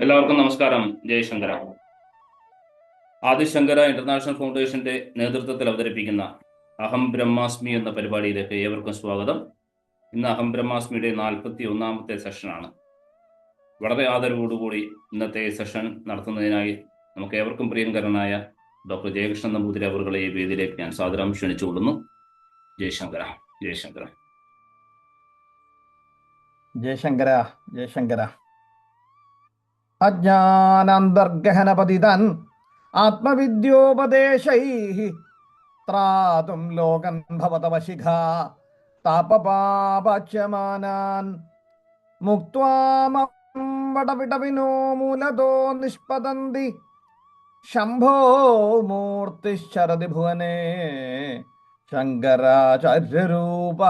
എല്ലാവർക്കും നമസ്കാരം. ജയശങ്കര. ആദിശങ്കര ഇന്റർനാഷണൽ ഫൗണ്ടേഷന്റെ നേതൃത്വത്തിൽ അവതരിപ്പിക്കുന്ന അഹം ബ്രഹ്മാസ്മി എന്ന പരിപാടിയിലേക്ക് ഏവർക്കും സ്വാഗതം. ഇന്ന് അഹം ബ്രഹ്മാസ്മിയുടെ 41ാമത്തെ സെഷനാണ്. വളരെ ആദരവോടുകൂടി ഇന്നത്തെ സെഷൻ നടത്തുന്നതിനായി നമുക്ക് ഏവർക്കും പ്രിയങ്കരനായ ഡോക്ടർ ജയകൃഷ്ണൻ നമ്പൂതിരി അവറുകളെ ഈ വേദിയിലേക്ക് ഞാൻ സാദരം ക്ഷണിച്ചുകൊള്ളുന്നു. ജയശങ്കര. ജയശങ്കര. ജയശങ്കര. ജയശങ്കര. അജ്ഞാനാന്തർഗഹനപതിതൻ ആത്മവിദ്യോപദേശൈഃ ത്രാതും ലോകൻ ഭവതവശിഖ താപപാപച്യമാനാൻ മുക്ത്വാമവടവിടവിനോ മൂലതോ നിഷ്പതന്തി ശംഭോ മൂർത്തിശ്ചരതി ഭുവനേ ശങ്കരാചാര്യരൂപ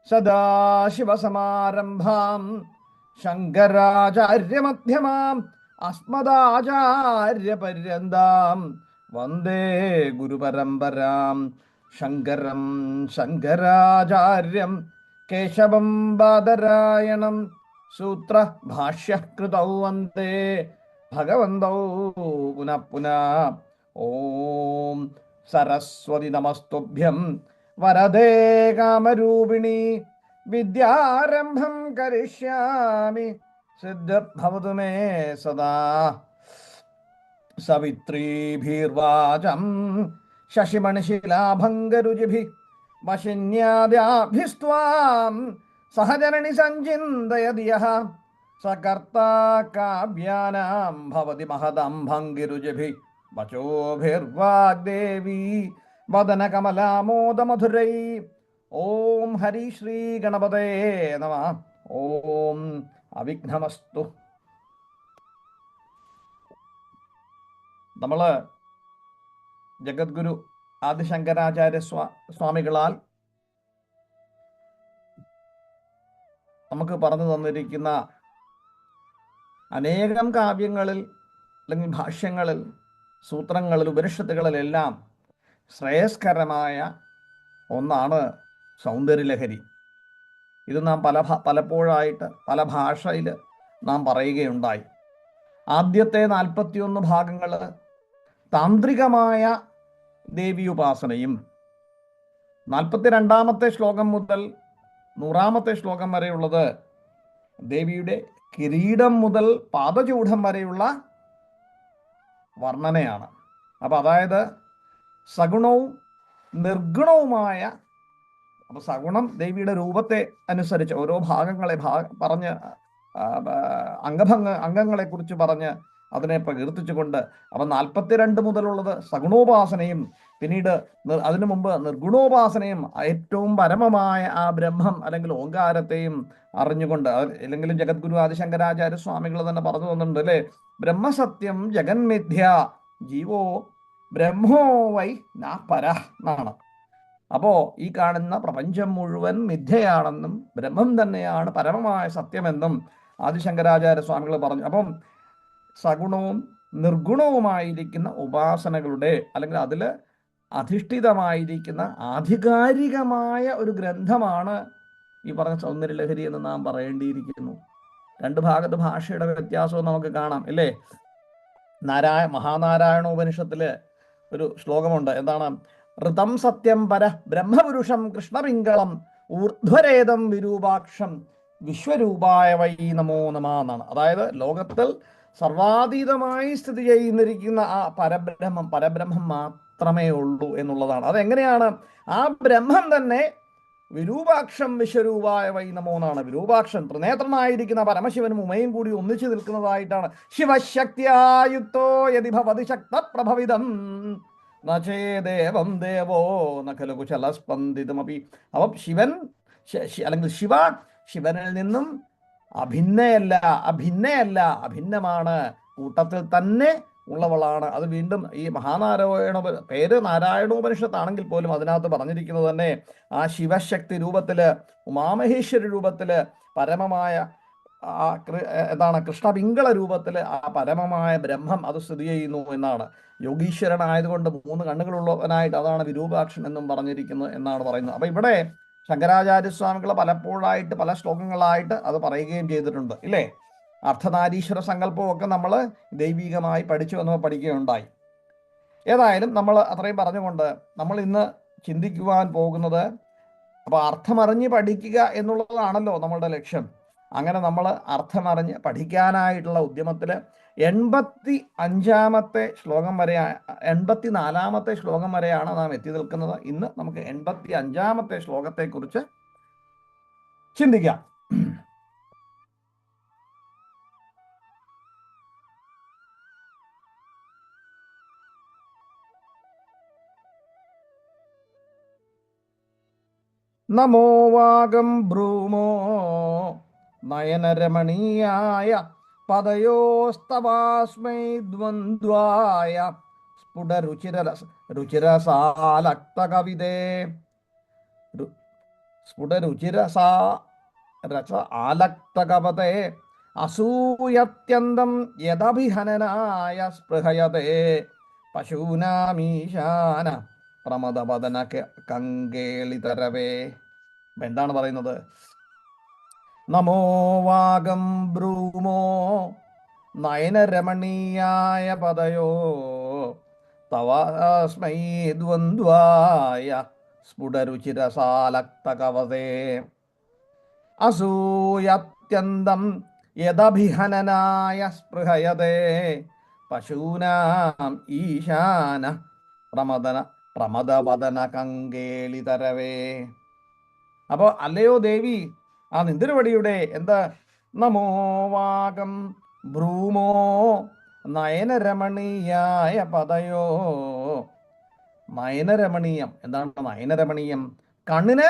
സദാശിവസമാരംഭാം ശങ്കരാചാര്യമധ്യമാം അസ്മദാചാര്യപര്യന്താം വന്ദേ ഗുരുപരമ്പരാം ശങ്കരം ശങ്കരാചാര്യം കേശവം ബാദരായണം സൂത്രഭാഷ്യകൃതൗ വന്ദേ ഭഗവന്തൗ പുനഃ പുനഃ. ഓം സരസ്വതി നമസ്തുഭ്യം വരദേ കാമരൂപിണി വിദ്യാരംഭം കരിഷ്യാമി സിദ്ധിർഭവതു മേ സദാ. സവിത്രീഭിർവാചം ശശിമണിശിലാഭംഗരുചിഭിः വശിന്യാദ്യാഭിസ്ത്വാം സഹജനനി സഞ്ചിന്തയതി യഃ സകർത്താ കാവ്യാനാം ഭവതി മഹദം ഭംഗിരുചിഭിः വചോഭിർവാഗ്ദേവി വദനകമലാമോദമധുരൈ. ഓം ഹരി ശ്രീ ഗണപതയേ നമഃ. ഓം അവിഘ്നമസ്തു. നമ്മള് ജഗദ്ഗുരു ആദിശങ്കരാചാര്യ സ്വാമികളാൽ നമുക്ക് പറഞ്ഞു തന്നിരിക്കുന്ന അനേകം കാവ്യങ്ങളിൽ അല്ലെങ്കിൽ ഭാഷ്യങ്ങളിൽ, സൂത്രങ്ങളിൽ, ഉപനിഷത്തുകളിലെല്ലാം ശ്രേയസ്കരമായ ഒന്നാണ് സൗന്ദര്യലഹരി. ഇത് നാം പലപ്പോഴായിട്ട് പല ഭാഷയിൽ നാം പറയുകയുണ്ടായി. ആദ്യത്തെ 41 ഭാഗങ്ങൾ താന്ത്രികമായ ദേവീയുപാസനയും 42ാമത്തെ ശ്ലോകം മുതൽ 100ാമത്തെ ശ്ലോകം വരെയുള്ളത് ദേവിയുടെ കിരീടം മുതൽ പാദചൂഢം വരെയുള്ള വർണ്ണനയാണ്. അപ്പം അതായത് സഗുണവും നിർഗുണവുമായ, അപ്പൊ സഗുണം ദേവിയുടെ രൂപത്തെ അനുസരിച്ച് ഓരോ ഭാഗങ്ങളെ പറഞ്ഞ് അംഗങ്ങളെ കുറിച്ച് പറഞ്ഞ് അതിനെ പ്രകീർത്തിച്ചുകൊണ്ട്, അപ്പൊ 42 മുതലുള്ളത് സഗുണോപാസനയും പിന്നീട് അതിനു മുമ്പ് നിർഗുണോപാസനയും ഏറ്റവും പരമമായ ആ ബ്രഹ്മം അല്ലെങ്കിൽ ഓങ്കാരത്തെയും അറിഞ്ഞുകൊണ്ട്, അല്ലെങ്കിലും ജഗദ്ഗുരു ആദിശങ്കരാചാര്യ സ്വാമികൾ തന്നെ പറഞ്ഞു തന്നിട്ടുണ്ട് അല്ലേ, ബ്രഹ്മസത്യം ജഗന്മിഥ്യ ജീവോ ബ്രഹ്മോ വൈ നാ പര എന്നാണ്. അപ്പോ ഈ കാണുന്ന പ്രപഞ്ചം മുഴുവൻ മിഥ്യയാണെന്നും ബ്രഹ്മം തന്നെയാണ് പരമമായ സത്യമെന്നും ആദിശങ്കരാചാര്യ സ്വാമികൾ പറഞ്ഞു. അപ്പം സഗുണവും നിർഗുണവുമായിരിക്കുന്ന ഉപാസനകളുടെ അല്ലെങ്കിൽ അതിൽ അധിഷ്ഠിതമായിരിക്കുന്ന ആധികാരികമായ ഒരു ഗ്രന്ഥമാണ് ഈ പറഞ്ഞ സൗന്ദര്യലഹരി എന്ന് നാം പറയേണ്ടിയിരിക്കുന്നു. രണ്ട് ഭാഗത്ത് ഭാഷയുടെ വ്യത്യാസവും നമുക്ക് കാണാം അല്ലേ. മഹാനാരായണ ഉപനിഷത്തില് ഒരു ശ്ലോകമുണ്ട്. എന്താണ്? ഋതം സത്യം പര ബ്രഹ്മപുരുഷം കൃഷ്ണപിംഗളം ഊർധ്വരേതം വിരൂപാക്ഷം വിശ്വരൂപായ വൈ നമോ നമ എന്നാണ്. അതായത് ലോകത്തിൽ സർവാതീതമായി സ്ഥിതി ചെയ്യുന്നിരിക്കുന്ന ആ പരബ്രഹ്മം മാത്രമേ ഉള്ളൂ എന്നുള്ളതാണ്. അതെങ്ങനെയാണ്? ആ ബ്രഹ്മം തന്നെ വിരൂപാക്ഷം വിശ്വരൂപായ വൈ നമോ എന്നാണ്. വിരൂപാക്ഷൻ ത്രിനേത്രനായിരിക്കുന്ന പരമശിവനും ഉമയും കൂടി ഒന്നിച്ചു നിൽക്കുന്നതായിട്ടാണ്. ശിവശക്തിയായുക്തോ യതി ഭവതി ശക്ത പ്രഭവിതം നചേദേവം ദേവോ നഖലു കുശലസ്പന്ദിതമപി. അപ്പം ശിവൻ അല്ലെങ്കിൽ ശിവനിൽ നിന്നും അഭിന്നയല്ല, അഭിന്നമാണ്, കൂട്ടത്തിൽ തന്നെ ഉള്ളവളാണ്. അത് വീണ്ടും ഈ പേര് നാരായണോപനിഷത്താണെങ്കിൽ പോലും അതിനകത്ത് പറഞ്ഞിരിക്കുന്നത് തന്നെ ആ ശിവശക്തി രൂപത്തില്, ഉമാമഹേശ്വര രൂപത്തില്, പരമമായ എന്താണ് കൃഷ്ണപിംഗള രൂപത്തില് ആ പരമമായ ബ്രഹ്മം അത് സ്ഥിതി ചെയ്യുന്നു എന്നാണ്. യോഗീശ്വരനായതുകൊണ്ട് 3 കണ്ണുകളുള്ളവനായിട്ട് അതാണ് വിരൂപാക്ഷൻ എന്നും പറഞ്ഞിരിക്കുന്നത് എന്നാണ് പറയുന്നത്. അപ്പൊ ഇവിടെ ശങ്കരാചാര്യസ്വാമികൾ പലപ്പോഴായിട്ട് പല ശ്ലോകങ്ങളായിട്ട് അത് പറയുകയും ചെയ്തിട്ടുണ്ട് ഇല്ലേ. അർദ്ധനാരീശ്വര സങ്കല്പവും ഒക്കെ നമ്മൾ ദൈവികമായി പഠിച്ചു വന്നപ്പോൾ പഠിക്കുകയുണ്ടായി. ഏതായാലും നമ്മൾ അത്രയും പറഞ്ഞുകൊണ്ട് നമ്മൾ ഇന്ന് ചിന്തിക്കുവാൻ പോകുന്നത്, അപ്പോൾ അർത്ഥമറിഞ്ഞ് പഠിക്കുക എന്നുള്ളതാണല്ലോ നമ്മളുടെ ലക്ഷ്യം. അങ്ങനെ നമ്മൾ അർത്ഥമറിഞ്ഞ് പഠിക്കാനായിട്ടുള്ള ഉദ്യമത്തിൽ 85-ാമത്തെ ശ്ലോകം വരെ, 84-ാമത്തെ ശ്ലോകം വരെയാണ് നാം എത്തി നിൽക്കുന്നത്. ഇന്ന് നമുക്ക് 85-ാമത്തെ ശ്ലോകത്തെക്കുറിച്ച് ചിന്തിക്കാം. നമോ വാഗം ബ്രൂമോ നയനരമണീയായ പദയോസ്തവാസ്മൈ ദ്വന്ദ്വായ സ്ഫുടരുചിരസാലക്തകവിതേ ആലക്തകവതേ അസൂയത്യന്തം യദഭിഹനനായ സ്പൃഹയതേ പശൂനാമീശാന പ്രമദപദന കങ്കേളിതരവേ. എന്താണ് പറയുന്നത്? നമോ വാഗം ബ്രൂമോ നയനരമണീയായ പദയോ തവാസ്മൈ ദ്വന്ദ്വായ സ്ഫുടരുചിരസാലക്തകവതേ അസൂയത്യന്തം യദഭിഹനനായ സ്പൃഹയതേ പശൂനാം ഈശാന പ്രമദവദന കങ്കേളിതരവേ. അപ്പോൾ അല്ലയോ ദേവി, ആ നിന്തിരുവടിയുടെ എന്താ? നമോ വാഗം ബ്രൂമോ നയനരമണീയായ പദയോ. നയനരമണീയം, എന്താണ് നയനരമണീയം? കണ്ണിന്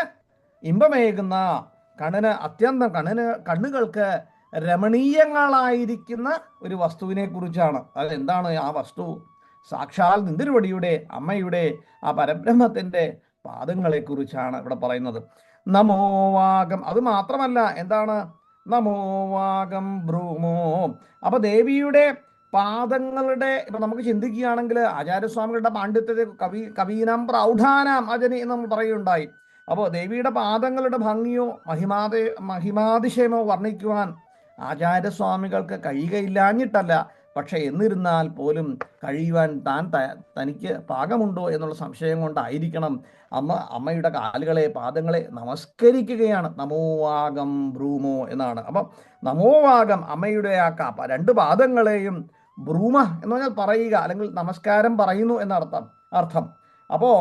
ഇമ്പമേകുന്ന, കണ്ണിന് അത്യന്തം, കണ്ണുകൾക്ക് രമണീയങ്ങളായിരിക്കുന്ന ഒരു വസ്തുവിനെ കുറിച്ചാണ്. അത് എന്താണ് ആ വസ്തു? സാക്ഷാൽ നിന്തിരുവടിയുടെ അമ്മയുടെ ആ പരബ്രഹ്മത്തിൻ്റെ പാദങ്ങളെ കുറിച്ചാണ് ഇവിടെ പറയുന്നത്. നമോ വാഗം, അത് മാത്രമല്ല, എന്താണ്? നമോ വാഗം ബ്രൂമോ. അപ്പൊ ദേവിയുടെ പാദങ്ങളുടെ, ഇപ്പൊ നമുക്ക് ചിന്തിക്കുകയാണെങ്കിൽ ആചാര്യസ്വാമികളുടെ പാണ്ഡിത്യത്തെ കവീനാം പ്രൗഢാനാം അജനി എന്ന് നമ്മൾ പറയുകയുണ്ടായി. അപ്പോൾ ദേവിയുടെ പാദങ്ങളുടെ ഭംഗിയോ മഹിമാതിശയമോ വർണ്ണിക്കുവാൻ ആചാര്യസ്വാമികൾക്ക് കഴിയുകയില്ലാഞ്ഞിട്ടല്ല, പക്ഷെ എന്നിരുന്നാൽ പോലും കഴിയുവാൻ തനിക്ക് പാകമുണ്ടോ എന്നുള്ള സംശയം കൊണ്ടായിരിക്കണം അമ്മയുടെ കാലുകളെ, പാദങ്ങളെ നമസ്കരിക്കുകയാണ്. നമോവാഗം ബ്രൂമോ എന്നാണ്. അപ്പം നമോവാഗം, അമ്മയുടെ ആ രണ്ട് പാദങ്ങളെയും ബ്രൂമ എന്ന് പറഞ്ഞാൽ പറയുക, അല്ലെങ്കിൽ നമസ്കാരം പറയുന്നു എന്നർത്ഥം. അപ്പോ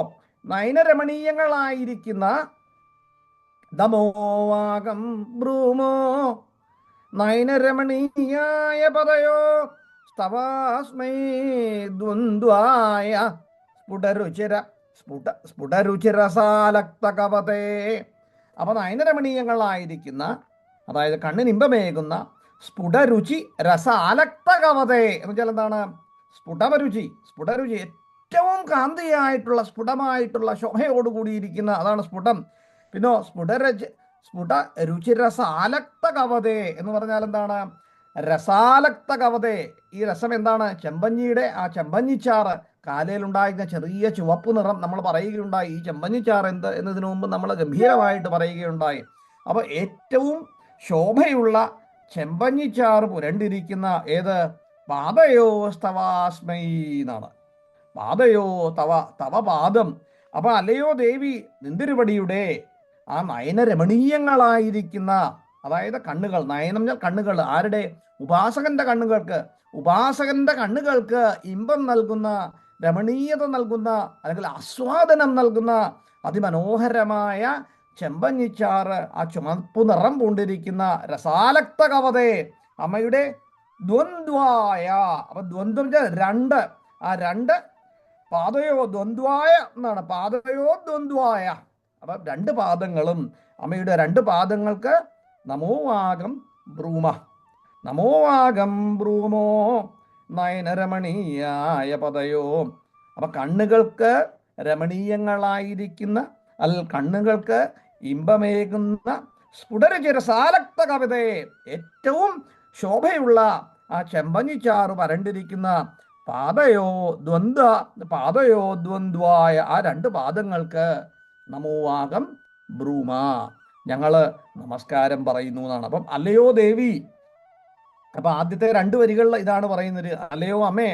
നയനരമണീയങ്ങളായിരിക്കുന്ന നമോവാഗം ബ്രൂമോ നയനരമണീയായ പദയോ സ്തവാസ്മൈ ദ്വന്ദ്വായ സ്ഫുടരുചിരസാലക്തകവതേ. അപ്പൊ നയനരമണീയങ്ങളായിരിക്കുന്ന, അതായത് കണ്ണിനിമ്പമേകുന്ന സ്ഫുടരുചി രസാലക്തകവതേ എന്ന് വെച്ചാൽ എന്താണ്? സ്ഫുടരുചി ഏറ്റവും കാന്തിയായിട്ടുള്ള, സ്ഫുടമായിട്ടുള്ള, ശോഭയോടുകൂടിയിരിക്കുന്ന, അതാണ് സ്ഫുടം. പിന്നോ സ്ഫുടരുചിരസാലക്തകവതേ എന്ന് പറഞ്ഞാൽ എന്താണ്? രസാലക്തകവതേ. ഈ രസം എന്താണ്? ചെമ്പഞ്ഞിയുടെ ആ ചെമ്പഞ്ഞിച്ചാറ്, കാലയിലുണ്ടായിരുന്ന ചെറിയ ചുവപ്പ് നിറം നമ്മൾ പറയുകയുണ്ടായി. ഈ ചെമ്പഞ്ഞിച്ചാറ് എന്നതിനു മുമ്പ് നമ്മൾ ഗംഭീരമായിട്ട് പറയുകയുണ്ടായി. അപ്പോൾ ഏറ്റവും ശോഭയുള്ള ചെമ്പഞ്ഞിച്ചാറ് പുരണ്ടിരിക്കുന്ന ഏത്? പാദയോ സ്തവാസ്മൈ എന്നാണ്. പാദയോ തവ പാദം. അപ്പൊ അല്ലയോ ദേവി നിന്തിരുവടിയുടെ ആ നയനരമണീയങ്ങളായിരിക്കുന്ന, അതായത് കണ്ണുകൾ, നയനം കണ്ണുകൾ, ആരുടെ? ഉപാസകന്റെ കണ്ണുകൾക്ക് ഇമ്പം നൽകുന്ന, രമണീയത നൽകുന്ന, അല്ലെങ്കിൽ ആസ്വാദനം നൽകുന്ന അതിമനോഹരമായ ചെമ്പഞ്ഞിച്ചാറ്, ആ ചുമപ്പു നിറം പൂണ്ടിരിക്കുന്ന രസാലക്തകവതേ അമ്മയുടെ ദ്വന്ദ്വായ. അപ്പൊ ദ്വന്ദ്വം രണ്ട്, ആ രണ്ട് പാദയോ ദ്വന്ദ്വായ എന്നാണ്. പാദയോ ദ്വന്ദ്വായ. അപ്പൊ രണ്ട് പാദങ്ങളും, അമ്മയുടെ രണ്ട് പാദങ്ങൾക്ക് നമോവാഗം ബ്രൂമ. നമോവാഗം ബ്രൂമോ നയനരമണീയായ പദയോ. അപ്പൊ കണ്ണുകൾക്ക് രമണീയങ്ങളായിരിക്കുന്ന, കണ്ണുകൾക്ക് ഇമ്പമേകുന്ന സ്ഫുടരുചിരസാലക്ത കവിതയെ, ഏറ്റവും ശോഭയുള്ള ആ ചെമ്പഞ്ഞിച്ചാറ് വരണ്ടിരിക്കുന്ന പാദയോ ദ്വന്ദ്വായ ആ രണ്ട് പാദങ്ങൾക്ക് നമോവാഗം ബ്രൂമ, ഞങ്ങള് നമസ്കാരം പറയുന്നു എന്നാണ്. അപ്പം അല്ലയോ ദേവി, അപ്പൊ ആദ്യത്തെ 2 വരികളിൽ ഇതാണ് പറയുന്നത്: അല്ലയോ അമ്മേ,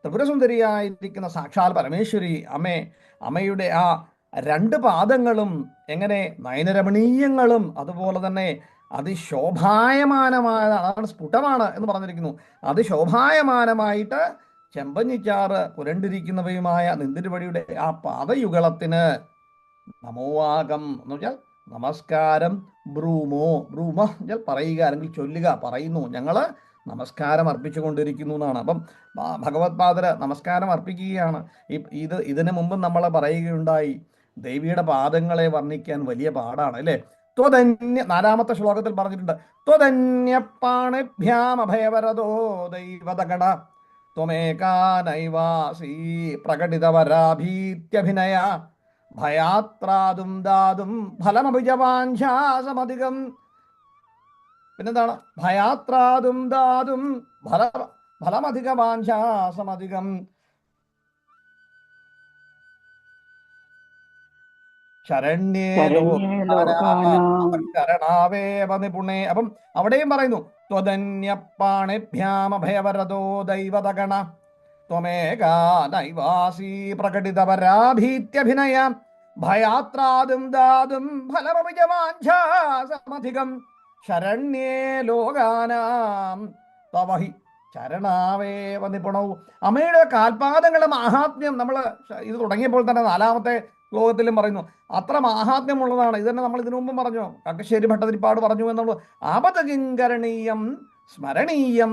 ത്രിപുരസുന്ദരിയായിരിക്കുന്ന സാക്ഷാൽ പരമേശ്വരി അമ്മേ, അമ്മയുടെ ആ 2 പാദങ്ങളും എങ്ങനെ നയനരമണീയങ്ങളും അതുപോലെ തന്നെ അതിശോഭായമാനമായ, അതാണ് സ്ഫുടമാണ് എന്ന് പറഞ്ഞിരിക്കുന്നു, അതിശോഭായമാനമായിട്ട് ചെമ്പഞ്ഞിച്ചാറ് പുരണ്ടിരിക്കുന്നവയുമായ നിന്തിരുവടിയുടെ ആ പാദയുഗളത്തിന് നമോവാകം എന്ന് വെച്ചാൽ നമസ്കാരം, ബ്രൂമോ, ബ്രൂമ എന്നാൽ പറയുക അല്ലെങ്കിൽ ചൊല്ലുക, പറയുന്നു, ഞങ്ങൾ നമസ്കാരം അർപ്പിച്ചുകൊണ്ടിരിക്കുന്നു എന്നാണ്. അപ്പം ഭഗവത് പാദര് നമസ്കാരം അർപ്പിക്കുകയാണ്. ഇതിനു മുമ്പ് നമ്മൾ പറയുകയുണ്ടായി, ദേവിയുടെ പാദങ്ങളെ വർണ്ണിക്കാൻ വലിയ പാടാണ് അല്ലേ. ത്വധന്യ 4-ാമത്തെ ശ്ലോകത്തിൽ പറഞ്ഞിട്ടുണ്ട്: ത്വധന്യപ്പാണിഭ്യാം അഭയവരദോ ദൈവതഗണ ത്വമേകാ നൈവാസീ പ്രകടിതവരാഭീത്യഭിനയ ഭയാത്രാതും ദാതും ഫലമഭിജവാഞ്ചാസമധികം. പിന്നെന്താണ്? ഭയാത്രാതും ദാതും ഫലമധികവാഞ്ചാസമധികം ശരണ്യേ ശരണാവേവ നിപുണേ. അപ്പം അവിടെയും പറയുന്നു: ത്വധന്യപ്പാണിഭ്യാമഭയവരദോ ദൈവതഗണ ത്വമേകാ നൈവാസീ പ്രകടിതപരാഭീത്യഭിനയ ഭയാത്രാതും ദാതും ഫലമഭിജവാഞ്ചാസമധികം ശരണ്യേ ലോകാനാം തവഹി ചരണാവേവ നിപുണവും. അമ്മയുടെ കാൽപാദങ്ങളുടെ മാഹാത്മ്യം നമ്മൾ ഇത് തുടങ്ങിയപ്പോൾ തന്നെ 4-ാമത്തെ ശ്ലോകത്തിലും പറയുന്നു. അത്ര മാഹാത്മ്യമുള്ളതാണ്. ഇത് തന്നെ നമ്മൾ ഇതിനു മുമ്പും പറഞ്ഞു, കാക്കശ്ശേരി ഭട്ടതിരിപ്പാട് പറഞ്ഞു എന്നുള്ളത്. ആപദകിങ്കരണീയം സ്മരണീയം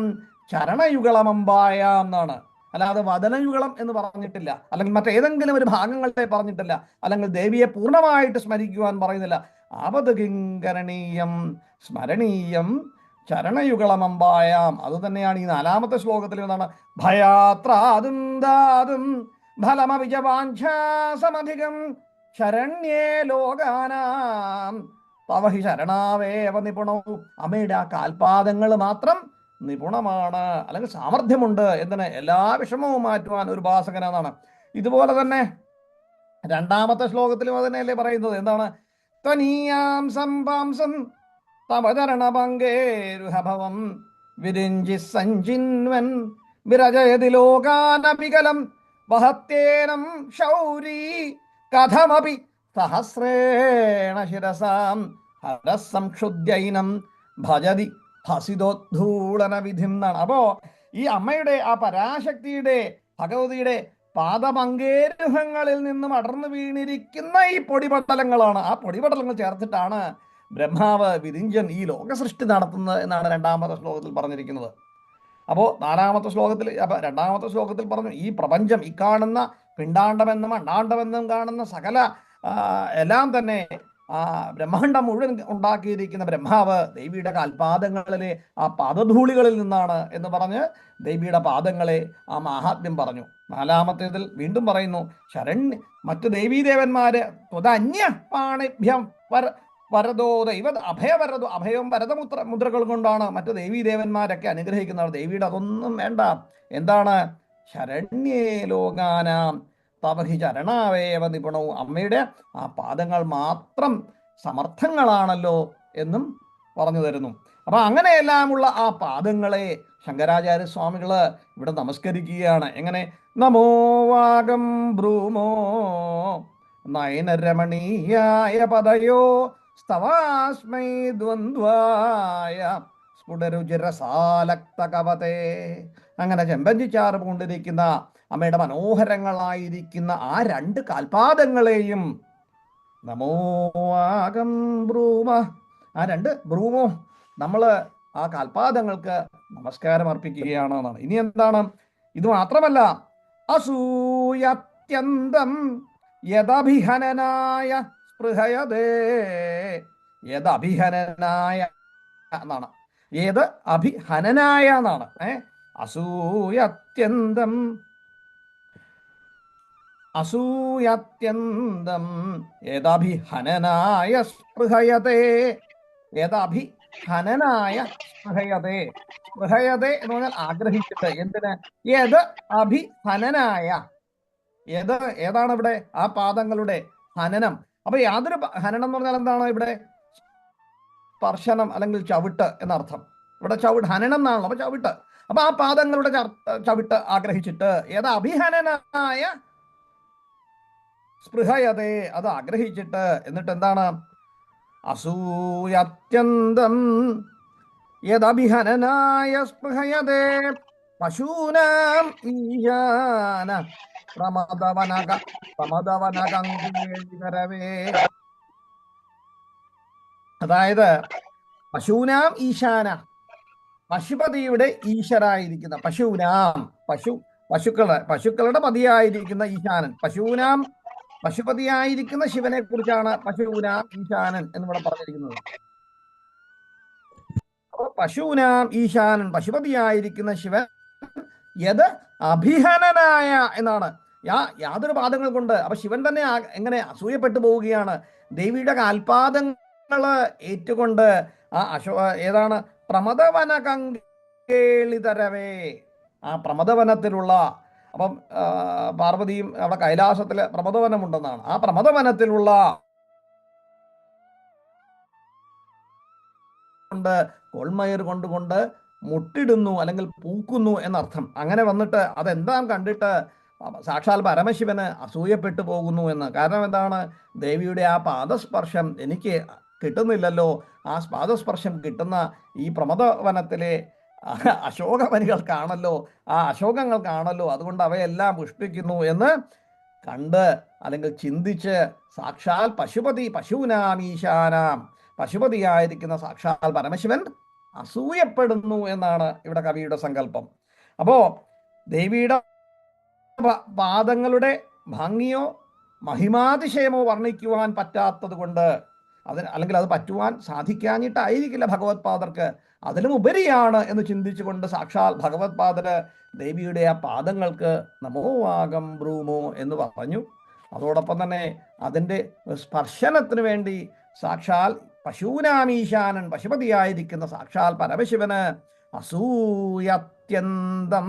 ചരണയുഗളമമ്പായാം എന്നാണ്. അല്ലാതെ വദനയുഗളം എന്ന് പറഞ്ഞിട്ടില്ല, അല്ലെങ്കിൽ മറ്റേതെങ്കിലും ഒരു ഭാഗങ്ങളെ പറഞ്ഞിട്ടില്ല, അല്ലെങ്കിൽ ദേവിയെ പൂർണ്ണമായിട്ട് സ്മരിക്കുവാൻ പറയുന്നില്ല. ആപദകിങ്കരണീയം സ്മരണീയം ചരണയുഗളമമ്പായാം. അത് തന്നെയാണ് ഈ 4-ാമത്തെ ശ്ലോകത്തിൽ എന്താണ്? ഭയാത്രാതും ദാതും ഫലമഭിജവാഞ്ചാസമധികം ശരണ്യേ ലോകാനാം തവഹി ശരണാവേവ നിപുണവും. അമ്മയുടെ ആ കാൽപാദങ്ങൾ മാത്രം നിപുണമാണ്, അല്ലെങ്കിൽ സാമർഥ്യമുണ്ട് എന്തിന്? എല്ലാ വിഷമവും മാറ്റുവാൻ ഒരു ഉപാസകനാണ്. ഇതുപോലെ തന്നെ 2-ാമത്തെ ശ്ലോകത്തിലും അതിനല്ലേ പറയുന്നത്. എന്താണ്? ത്വനീയാം സംപാംസം തവചരണഭംഗേരുഹഭവം വിരിഞ്ചി സഞ്ചിൻവൻ വിരജയതി ലോകാനപികലം വഹത്തേനം ശൗരീ കഥമപി സഹസ്രേണ ശിരസാം ഹരസംക്ഷുദ്യൈനം ഭജതി ഭസിതോദ്ധൂളന വിധിം എന്നാണ്. അപ്പോ ഈ അമ്മയുടെ ആ പരാശക്തിയുടെ ഭഗവതിയുടെ പാദപങ്കേരുഹങ്ങളിൽ നിന്നും അടർന്നു വീണിരിക്കുന്ന ഈ പൊടിപടലങ്ങളാണ്. ആ പൊടിപടലങ്ങൾ ചേർത്തിട്ടാണ് ബ്രഹ്മാവ് വിരിഞ്ചൻ ഈ ലോകസൃഷ്ടി നടത്തുന്നത് എന്നാണ് 2-ാമത്തെ ശ്ലോകത്തിൽ പറഞ്ഞിരിക്കുന്നത്. അപ്പോൾ 4-ാമത്തെ ശ്ലോകത്തിൽ 2-ാമത്തെ ശ്ലോകത്തിൽ പറഞ്ഞു, ഈ പ്രപഞ്ചം, ഈ കാണുന്ന പിണ്ടാണ്ടമെന്നും അണ്ടാണ്ടമെന്നും കാണുന്ന സകല എല്ലാം തന്നെ ബ്രഹ്മാണ്ടം മുഴുവൻ ഉണ്ടാക്കിയിരിക്കുന്ന ബ്രഹ്മാവ് ദേവിയുടെ കാൽപാദങ്ങളിലെ ആ പാദധൂളികളിൽ നിന്നാണ് എന്ന് പറഞ്ഞ് ദേവിയുടെ പാദങ്ങളെ ആ മാഹാത്മ്യം പറഞ്ഞു. 4-ാമത്തേതിൽ വീണ്ടും പറയുന്നു: ശരണ്യ മറ്റു ദേവീദേവന്മാര് ത്വധന്യ പാണിഭ്യം വരദോ ദൈവ അഭയവരദോ, അഭയവും മുദ്രകൾ കൊണ്ടാണ് മറ്റു ദേവീദേവന്മാരൊക്കെ അനുഗ്രഹിക്കുന്നവർ. ദേവിയുടെ അതൊന്നും വേണ്ട. എന്താണ്? ശരണ്യേ ലോകാനാം തവഹി ചരണാവേവ നിപുണവും. അമ്മയുടെ ആ പാദങ്ങൾ മാത്രം സമർത്ഥങ്ങളാണല്ലോ എന്നും പറഞ്ഞു തരുന്നു. അപ്പൊ അങ്ങനെയെല്ലാമുള്ള ആ പാദങ്ങളെ ശങ്കരാചാര്യ സ്വാമികള് ഇവിടെ നമസ്കരിക്കുകയാണ്. എങ്ങനെ? നമോ വാഗം ബ്രൂമോ നയനരമണീയായ പദയോ സ്തവാസ്മൈ ദ്വന്ദ്വായ സ്ഫുടരുചിരസാലക്തകവതേ. അങ്ങനെ ചെമ്പഞ്ചിച്ചാറ് പൂണ്ടിരിക്കുന്ന അമ്മയുടെ മനോഹരങ്ങളായിരിക്കുന്ന ആ 2 കാൽപാദങ്ങളെയും നമോവാകം ബ്രൂമ, ആ 2 ബ്രൂമോ നമ്മൾ ആ കാൽപാദങ്ങൾക്ക് നമസ്കാരം അർപ്പിക്കുകയാണ് എന്നാണ്. ഇനി എന്താണ്? ഇത് മാത്രമല്ല, അസൂയത്യന്തം യദഭിഹനനായ സ്പൃഹയതേ. യദഭിഹനനായ എന്നാണ്. ഏത് അഭിഹനനായ എന്നാണ്. അസൂയത്യന്തം യദഭിഹനനായ സ്പൃഹയതേ. യദഭിഹനനായ സ്പൃഹയതേ. സ്പൃഹയതേ എന്ന് പറഞ്ഞാൽ ആഗ്രഹിച്ചിട്ട്. എന്തിന്? യത് അഭിഹനനായ. ഏതാണ് ഇവിടെ? ആ പാദങ്ങളുടെ ഹനനം. അപ്പൊ യാതൊരു ഹനനം എന്ന് പറഞ്ഞാൽ എന്താണ്? ഇവിടെ സ്പർശനം അല്ലെങ്കിൽ ചവിട്ട് എന്നർത്ഥം. ഇവിടെ ഹനനം എന്നാണല്ലോ, അപ്പൊ ചവിട്ട്. അപ്പൊ ആ പാദങ്ങളുടെ ചവിട്ട് ആഗ്രഹിച്ചിട്ട് അഭിഹനനായ സ്പൃഹയതേ, അത് ആഗ്രഹിച്ചിട്ട്, എന്നിട്ട് എന്താണ്? അസൂയത്യന്തം യദഭിഹനനായ സ്പൃഹയതേ പശൂനാം ഈശാന പ്രമദവനകരവേ. അതായത് പശൂനാം ഈശാന, പശുപതിയുടെ ഈശ്വരായിരിക്കുന്ന, പശുക്കളുടെ പതിയായിരിക്കുന്ന ഈശാനൻ, പശുപതിയായിരിക്കുന്ന ശിവനെ കുറിച്ചാണ് പശൂനാം ഈശാനൻ എന്നിവിടെ പറഞ്ഞിരിക്കുന്നത്. പശൂനാം ഈശാനൻ, പശുപതിയായിരിക്കുന്ന ശിവൻ, യത് അഭിഹനനായ എന്നാണ്. യാതൊരു പാദങ്ങൾ കൊണ്ട്. അപ്പൊ ശിവൻ തന്നെ എങ്ങനെ അസൂയപ്പെട്ടു പോവുകയാണ്? ദേവിയുടെ കാൽപാദങ്ങള് ഏറ്റുകൊണ്ട് ആ ഏതാണ്? പ്രമദവന കങ്കേളിതരവേ, ആ പ്രമദവനത്തിലുള്ള, അപ്പം പാർവതിയും അവിടെ കൈലാസത്തില് പ്രമദവനമുണ്ടെന്നാണ്. ആ പ്രമദവനത്തിലുള്ള കൊൾമയർ കൊണ്ടുകൊണ്ട് മുട്ടിടുന്നു, അല്ലെങ്കിൽ പൂക്കുന്നു എന്നർത്ഥം. അങ്ങനെ വന്നിട്ട് അതെന്താ കണ്ടിട്ട് സാക്ഷാൽ പരമശിവന് അസൂയപ്പെട്ടു പോകുന്നു എന്ന്. കാരണം എന്താണ്? ദേവിയുടെ ആ പാദസ്പർശം എനിക്ക് കിട്ടുന്നില്ലല്ലോ. ആ പാദസ്പർശം കിട്ടുന്ന ഈ പ്രമദവനത്തിലെ അശോകവനികൾക്കാണല്ലോ, ആ അശോകങ്ങൾക്കാണല്ലോ, അതുകൊണ്ട് അവയെല്ലാം പുഷ്പിക്കുന്നു എന്ന് കണ്ട് അല്ലെങ്കിൽ ചിന്തിച്ച് സാക്ഷാൽ പശൂനാമീശാനാം, പശുപതിയായിരിക്കുന്ന സാക്ഷാൽ പരമശിവൻ അസൂയപ്പെടുന്നു എന്നാണ് ഇവിടെ കവിയുടെ സങ്കല്പം. അപ്പോ ദേവിയുടെ പാദങ്ങളുടെ ഭംഗിയോ മഹിമാതിശയമോ വർണ്ണിക്കുവാൻ പറ്റാത്തത് കൊണ്ട്, അല്ലെങ്കിൽ അത് പറ്റുവാൻ സാധിക്കാഞ്ഞിട്ടായിരിക്കില്ല ഭഗവത് പാദർക്ക്, അതിലും ഉപരിയാണ് എന്ന് ചിന്തിച്ചുകൊണ്ട് സാക്ഷാൽ ഭഗവത് പാദര് ദേവിയുടെ ആ പാദങ്ങൾക്ക് നമോവാകം ബ്രൂമോ എന്ന് പറഞ്ഞു. അതോടൊപ്പം തന്നെ അതിൻ്റെ സ്പർശനത്തിന് വേണ്ടി സാക്ഷാൽ പശൂനാമീശാനൻ, പശുപതിയായിരിക്കുന്ന സാക്ഷാൽ പരമശിവന് അസൂയത്യന്തം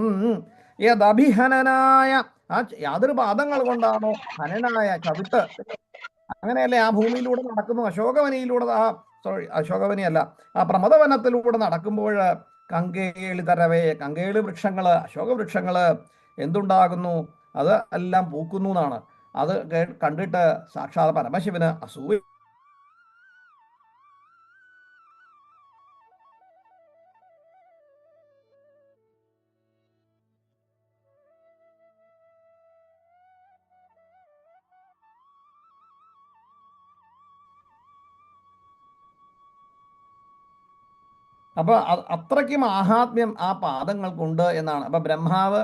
യദഭിഹനനായ, ആ യാതൊരു പാദങ്ങൾ കൊണ്ടാണോ ഹനനായ ചവിട്ട്, അങ്ങനെയല്ലേ ആ ഭൂമിയിലൂടെ നടക്കുന്നു, അശോകവനിയല്ല, ആ പ്രമദവനത്തിലൂടെ നടക്കുമ്പോൾ കങ്കേളിതരവേ, കങ്കേളി വൃക്ഷങ്ങള്, അശോക വൃക്ഷങ്ങള് എന്തുണ്ടാകുന്നു? അത് എല്ലാം പൂക്കുന്നു എന്നാണ്. അത് കണ്ടിട്ട് സാക്ഷാൽ പരമശിവന് അസൂയ. അപ്പൊ അത്രയ്ക്ക് മാഹാത്മ്യം ആ പാദങ്ങൾക്കുണ്ട് എന്നാണ്. അപ്പൊ ബ്രഹ്മാവ്,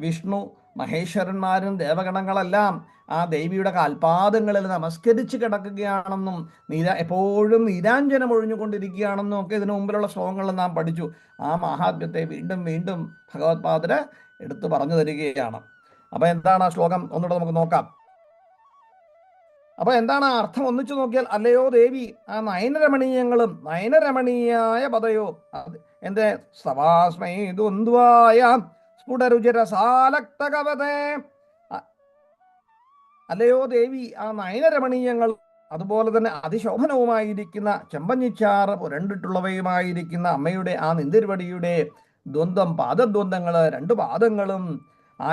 വിഷ്ണു, മഹേശ്വരന്മാരും ദേവഗണങ്ങളെല്ലാം ആ ദേവിയുടെ കാൽപാദങ്ങളിൽ നമസ്കരിച്ച് കിടക്കുകയാണെന്നും എപ്പോഴും നീരാഞ്ജനം ഒഴിഞ്ഞുകൊണ്ടിരിക്കുകയാണെന്നും ഒക്കെ ഇതിനു മുമ്പിലുള്ള ശ്ലോകങ്ങളിൽ നാം പഠിച്ചു. ആ മാഹാത്മ്യത്തെ വീണ്ടും വീണ്ടും ഭഗവത്പാദര് എടുത്തു പറഞ്ഞു തരികയാണ്. അപ്പൊ എന്താണ് ആ ശ്ലോകം? ഒന്നുകൂടെ നമുക്ക് നോക്കാം. അപ്പൊ എന്താണ് ആ അർത്ഥം? ഒന്നിച്ചു നോക്കിയാൽ, അല്ലയോ ദേവി, ആ നയനരമണീയങ്ങളും നയനരമണീയായ പദയോ എന്റെ സവാസ്മൈ ദ്വന്ദ്വായ സ്ഫുടരുചിരസാലക്തകവതേ. അല്ലയോ ദേവി, ആ നയനരമണീയങ്ങൾ, അതുപോലെ തന്നെ അതിശോഭനവുമായിരിക്കുന്ന ചെമ്പഞ്ഞിച്ചാറ് പുരണ്ടിട്ടുള്ളവയുമായിരിക്കുന്ന അമ്മയുടെ ആ നിന്തിരുവടിയുടെ ദ്വന്ദ്വം, പാദദ്വന്ദ്വങ്ങള്, രണ്ട് പാദങ്ങളും, ആ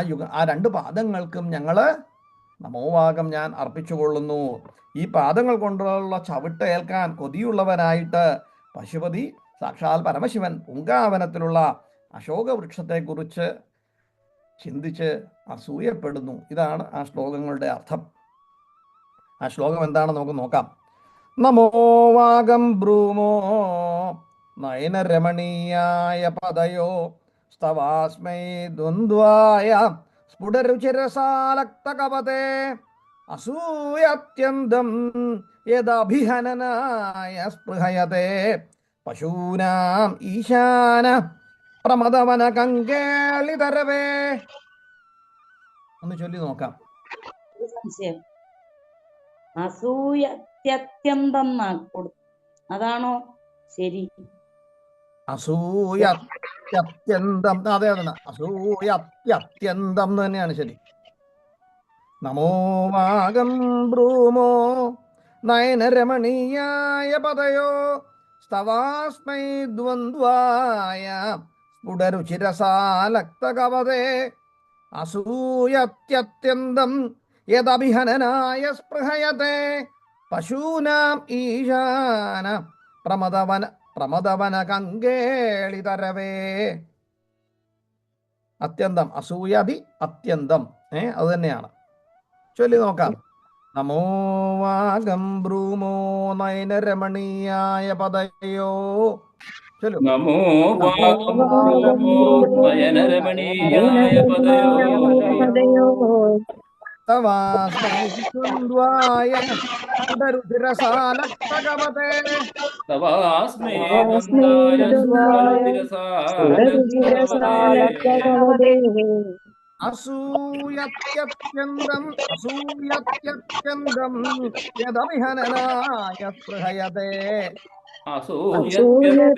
രണ്ട് പാദങ്ങൾക്കും ഞങ്ങള് നമോവാകം ഞാൻ അർപ്പിച്ചുകൊള്ളുന്നു. ഈ പാദങ്ങൾ കൊണ്ടുള്ള ചവിട്ട് ഏൽക്കാൻ കൊതിയുള്ളവനായിട്ട് പശുപതി സാക്ഷാൽ പരമശിവൻ പൂങ്കാവനത്തിലുള്ള അശോക വൃക്ഷത്തെക്കുറിച്ച് ചിന്തിച്ച് അസൂയപ്പെടുന്നു. ഇതാണ് ആ ശ്ലോകങ്ങളുടെ അർത്ഥം. ആ ശ്ലോകം എന്താണെന്ന് നമുക്ക് നോക്കാം. നമോവാകം ബ്രൂമോ നയനരമണീയായ പദയോ സ്തവാസ്മൈ ദ്വന്ദ്വായ സ്ഫുടരുചിരസാലക്തകവതേ അസൂയത്യന്തം യദഭിഹനനായ സ്പൃഹയതേ പശൂനാം ഈശാന പ്രമദവന കങ്കേളിതരവേ. ഒന്ന് ചൊല്ലി നോക്കാം. സംശയം, അസൂയത്യന്തം അതാണോ ശരി? അസൂയത്യന്തം, അതെ അതെ, അസൂയത്യന്തം തന്നെയാണ് ശരി. നമോവാകം ബ്രൂമോ നയനരമണീയായ പദയോ സ്തവാസ്മൈ ദ്വന്ദ്വായ സ്ഫുടരുചിരസാലക്തകവതേ അസൂയത്യത്യന്തം യദഭിഹനനായ സ്പൃഹയത്തെ പശൂനാം ഈശാന പ്രമദവന കങ്കേളിതരവേ. അത്യന്തം, അസൂയതി അത്യന്തം, അത് തന്നെയാണ്. ചൊല്ലി നോക്കാം. നമോ വാഗം ബ്രൂമോ നയനരമണീയായ പദയോ. ചൊല്ലു. നമോ വാഗം ബ്രൂമോ നയനരമണീയായ പദയോ തവാസ്മൈ ദ്വന്ദ്വായ സ്ഫുടരുചിരസാലക്തകവതേ തവാസ്മൈ ദ്വന്ദ്വായ സ്ഫുടരുചിരസാലക്തകവതേ അസൂയത്യത്യന്തം യദഭിഹനനായ സ്പൃഹയതേ അസൂയത്യത്യന്തം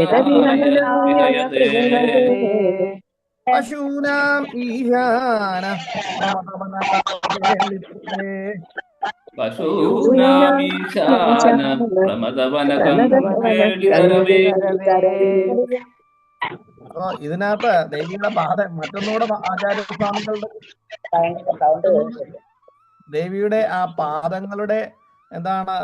യദഭിഹനനായ സ്പൃഹയതേ പശൂനാം ഈശാന പശൂനാമീശാന പ്രമദവനകങ്കേളിതരവേ. അപ്പൊ ഇതിനകത്ത് ദേവിയുടെ മറ്റൊന്നുകൂടെ ആചാര്യസ്വാമികളുടെ ദേവിയുടെ ആ പാദങ്ങളുടെ എന്താണ്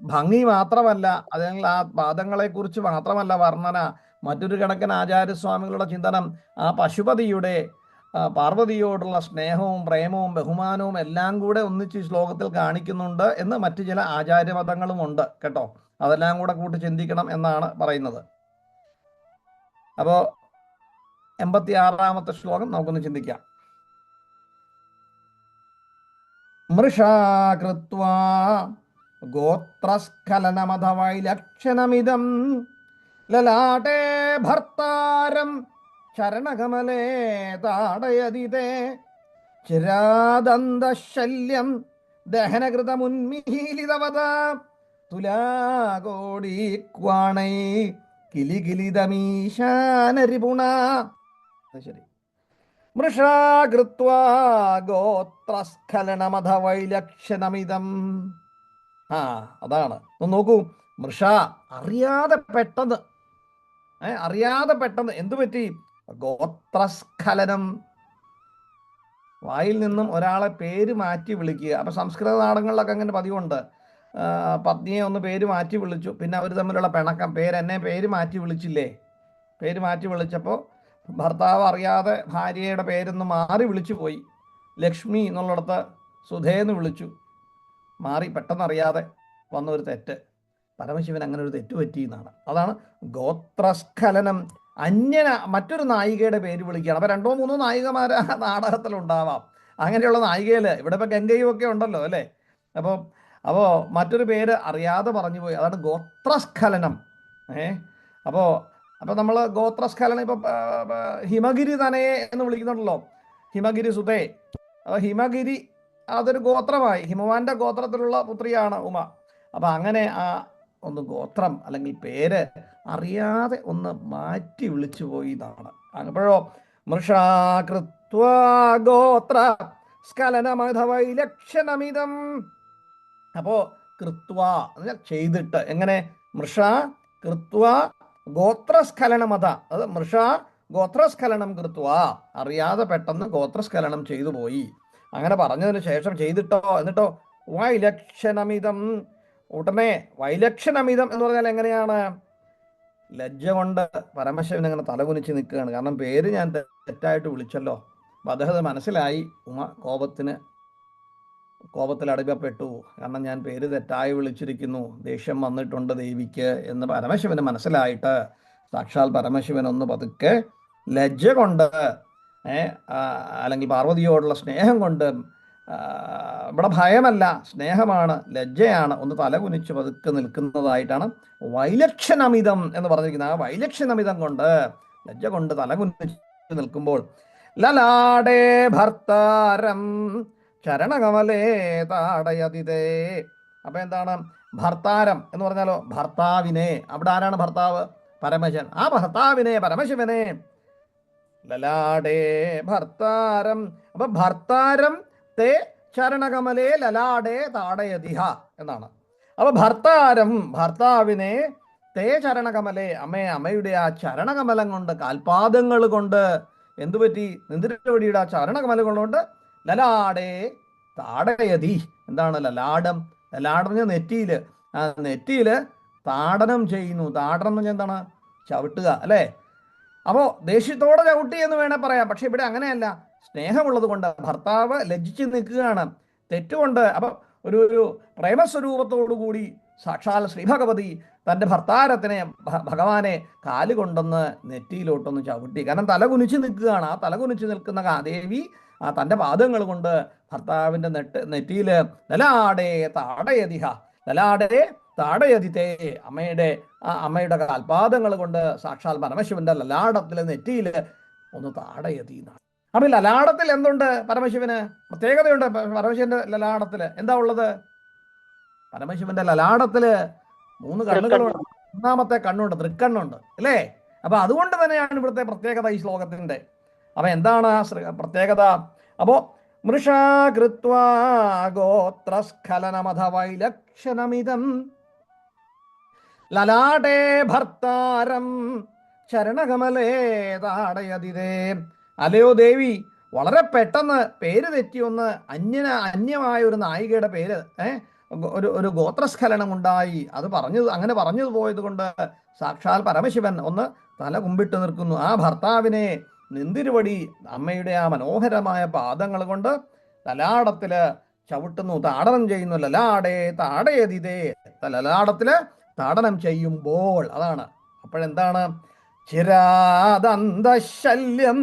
ഭംഗി മാത്രമല്ല, അല്ലെങ്കിൽ ആ പാദങ്ങളെ കുറിച്ച് മാത്രമല്ല വർണ്ണന, മറ്റൊരു കണക്കിന് ആചാര്യസ്വാമികളുടെ ചിന്തനം ആ പശുപതിയുടെ പാർവതിയോടുള്ള സ്നേഹവും പ്രേമവും ബഹുമാനവും എല്ലാം കൂടെ ഒന്നിച്ച് ശ്ലോകത്തിൽ കാണിക്കുന്നുണ്ട് എന്ന് മറ്റു ചില ആചാര്യമതങ്ങളും ഉണ്ട് കേട്ടോ. അതെല്ലാം കൂടെ കൂട്ടി ചിന്തിക്കണം എന്നാണ് പറയുന്നത്. അപ്പോ 86-ാമത്തെ ശ്ലോകം നമുക്കൊന്ന് ചിന്തിക്കാം. മൃഷാകൃത്വാ ഗോത്രസ്ഖലനമധവൈലക്ഷണമിദം ലലാടേ ഭർത്താരം ചരണകമലേ താടയതിതേ ചിരാദന്തശല്യം ദഹനകൃതമുന്മീലിതവത തുലാകോടീക്വാണൈ കിലികിലിതമീശാനരിപുണ. ശരി. മൃഷാകൃത്വാ ഗോത്രസ്ഖലനമധവൈലക്ഷണമിദം. അതാണ്. നോക്കൂ, മൃഷ അറിയാതെ പെട്ടെന്ന് എന്തു പറ്റി? ഗോത്രസ്ഖലനം. വായിൽ നിന്നും ഒരാളെ പേര് മാറ്റി വിളിക്കുക. അപ്പൊ സംസ്കൃത നാടകങ്ങളിലൊക്കെ അങ്ങനെ പതിവുണ്ട്. പത്നിയെ ഒന്ന് പേര് മാറ്റി വിളിച്ചു, പിന്നെ അവർ തമ്മിലുള്ള പിണക്കം, എന്നെ പേര് മാറ്റി വിളിച്ചില്ലേ, പേര് മാറ്റി വിളിച്ചപ്പോൾ ഭർത്താവ് അറിയാതെ ഭാര്യയുടെ പേരൊന്ന് മാറി വിളിച്ചു പോയി. ലക്ഷ്മി എന്നുള്ളിടത്ത് സുധേന്ന് വിളിച്ചു, മാറി പെട്ടെന്നറിയാതെ വന്ന ഒരു തെറ്റ്. പരമശിവൻ അങ്ങനെ ഒരു തെറ്റ് പറ്റി എന്നാണ്. അതാണ് ഗോത്രസ്ഖലനം. മറ്റൊരു നായികയുടെ പേര് വിളിക്കുകയാണ്. അപ്പോൾ 2-3 നായികമാർ നാടകത്തിലുണ്ടാവാം. അങ്ങനെയുള്ള നായികയിൽ ഇവിടെ ഇപ്പോൾ ഗംഗയും ഒക്കെ ഉണ്ടല്ലോ അല്ലേ. അപ്പോൾ മറ്റൊരു പേര് അറിയാതെ പറഞ്ഞു പോയി. അതാണ് ഗോത്രസ്ഖലനം. അപ്പോൾ നമ്മൾ ഗോത്രസ്ഖലനം ഇപ്പം ഹിമഗിരി തനയെ എന്ന് വിളിക്കുന്നുണ്ടല്ലോ, ഹിമഗിരി സുതേ. ഹിമഗിരി അതൊരു ഗോത്രമായി, ഹിമവാന്റെ ഗോത്രത്തിലുള്ള പുത്രിയാണ് ഉമ. അപ്പം അങ്ങനെ ഒന്ന് ഗോത്രം അല്ലെങ്കിൽ പേര് അറിയാതെ ഒന്ന് മാറ്റി വിളിച്ചു പോയി എന്നാണ്. അപ്പോഴോ മൃഷാകൃത്വാ ഗോത്ര സ്ഖലനമധവൈലക്ഷണമിദം. അപ്പോ കൃത്വ ചെയ്തിട്ട്, എങ്ങനെ? മൃഷ കൃത്വ ഗോത്രസ്ഖലനമത, അത് മൃഷ ഗോത്രസ്ഖലനം കൃത്വ, അറിയാതെ പെട്ടെന്ന് ഗോത്രസ്ഖലനം ചെയ്തു പോയി. അങ്ങനെ പറഞ്ഞതിന് ശേഷം ചെയ്തിട്ടോ, എന്നിട്ടോ വൈലക്ഷണമിതം, ഉടനെ വൈലക്ഷണമിതം എന്ന് പറഞ്ഞാൽ എങ്ങനെയാണ്? ലജ്ജ കൊണ്ട് പരമശിവൻ അങ്ങനെ തലകുനിച്ച് നിൽക്കുകയാണ്. കാരണം പേര് ഞാൻ തെറ്റായിട്ട് വിളിച്ചല്ലോ. അപ്പം അദ്ദേഹം മനസ്സിലായി, ഉമ കോപത്തിൽ അടിമപ്പെട്ടു. കാരണം ഞാൻ പേര് തെറ്റായി വിളിച്ചിരിക്കുന്നു, ദേഷ്യം വന്നിട്ടുണ്ട് ദേവിക്ക് എന്ന് പരമശിവന് മനസ്സിലായിട്ട് സാക്ഷാൽ പരമശിവൻ ഒന്ന് പതുക്കെ ലജ്ജ കൊണ്ട്, അല്ലെങ്കിൽ പാർവതിയോടുള്ള സ്നേഹം കൊണ്ട്, ഇവിടെ ഭയമല്ല സ്നേഹമാണ്, ലജ്ജയാണ്, ഒന്ന് തലകുനിച്ച് പതുക്കെ നിൽക്കുന്നതായിട്ടാണ് വൈലക്ഷണമിതം എന്ന് പറഞ്ഞിരിക്കുന്നത്. ആ വൈലക്ഷണമിതം കൊണ്ട്, ലജ്ജ കൊണ്ട് തലകുനിച്ച് നിൽക്കുമ്പോൾ ലലാടേ ഭർത്താരം ചരണകമലേ താടയതിതേ. അപ്പൊ എന്താണ് ഭർത്താരം എന്ന് പറഞ്ഞാലോ? ഭർത്താവിനെ. അവിടെ ആരാണ് ഭർത്താവ്? പരമശിവൻ. ആ ഭർത്താവിനെ, പരമശിവനെ ലലാടേ ഭർത്താരം. അപ്പൊ ഭർത്താരം തേ ചരണകമലേ ലലാടേ താടയതിഹ എന്നാണ്. അപ്പൊ ഭർത്താവിനെ തേ ചരണകമലേ, അമ്മയുടെ ആ ചരണകമലം കൊണ്ട്, കാൽപാദങ്ങൾ കൊണ്ട് എന്തുപറ്റി, നിന്തിരവടിയുടെ ആ ചരണകമലം കൊണ്ട് ലലാടേ താടയതി. എന്താണ് ലലാടം? ലലാടം നെറ്റിയില്, ആ നെറ്റിയില് താടനം ചെയ്യുന്നു. താടനം എന്ന് പറഞ്ഞാൽ എന്താണ്? ചവിട്ടുക അല്ലേ? അപ്പോൾ ദേഷ്യത്തോടെ ചവിട്ടി എന്ന് വേണേൽ പറയാം. പക്ഷെ ഇവിടെ അങ്ങനെയല്ല. സ്നേഹമുള്ളത് കൊണ്ട് ഭർത്താവ് ലജ്ജിച്ച് നിൽക്കുകയാണ് തെറ്റുകൊണ്ട്. അപ്പം ഒരു പ്രേമസ്വരൂപത്തോടു കൂടി സാക്ഷാൽ ശ്രീ ഭഗവതി തൻ്റെ ഭഗവാനെ കാലുകൊണ്ടൊന്ന് നെറ്റിയിലോട്ടൊന്ന് ചവിട്ടി. കാരണം തല കുനിച്ച് നിൽക്കുകയാണ്. ആ തല കുനിച്ച് നിൽക്കുന്ന ദേവി ആ തൻ്റെ പാദങ്ങൾ കൊണ്ട് ഭർത്താവിൻ്റെ നെറ്റിയിൽ ലലാടേ താടയതിഹ, ലലാടേ താടയതിതേ, അമ്മയുടെ കാൽപാദങ്ങൾ കൊണ്ട് സാക്ഷാൽ പരമശിവന്റെ ലലാടത്തിലെ നെറ്റിയിൽ ഒന്ന് താടയതി എന്നാണ്. അപ്പൊ ലലാടത്തിൽ എന്തുണ്ട്? പരമശിവന് പ്രത്യേകതയുണ്ട്. പരമശിവന്റെ ലലാടത്തില് എന്താ ഉള്ളത്? പരമശിവന്റെ ലലാടത്തില് 3 കണ്ണുകളുണ്ട്. 1ാമത്തെ കണ്ണുണ്ട്, തൃക്കണ്ണുണ്ട് അല്ലേ? അപ്പൊ അതുകൊണ്ട് തന്നെയാണ് ഇവിടുത്തെ പ്രത്യേകത ഈ ശ്ലോകത്തിന്റെ. അപ്പൊ എന്താണ് ആ പ്രത്യേകത? അപ്പോ മൃഷാകൃത്വാ ഗോത്രസ്ഖലനമഥ വൈലക്ഷണമിതം ലലാടേ ഭർത്താരം ചരണകമലേ താടയതിതേ. അല്ലയോ ദേവി, വളരെ പെട്ടെന്ന് പേര് തെറ്റിയൊന്ന് അന്യമായ ഒരു നായികയുടെ പേര് ഒരു ഗോത്രസ്ഖലനം ഉണ്ടായി. അങ്ങനെ പറഞ്ഞു പോയത് കൊണ്ട് സാക്ഷാൽ പരമശിവൻ ഒന്ന് തല കുമ്പിട്ട് നിൽക്കുന്നു. ആ ഭർത്താവിനെ നിന്തിരുവടി അമ്മയുടെ ആ മനോഹരമായ പാദങ്ങൾ കൊണ്ട് ലലാടത്തില് ചവിട്ടുന്നു, താടനം ചെയ്യുന്നു. ലലാടേ താടയതിതേ, ലലാടത്തില് താടനം ചെയ്യുമ്പോൾ. അതാണ്. അപ്പോഴെന്താണ്? ചിരാദന്തശല്യം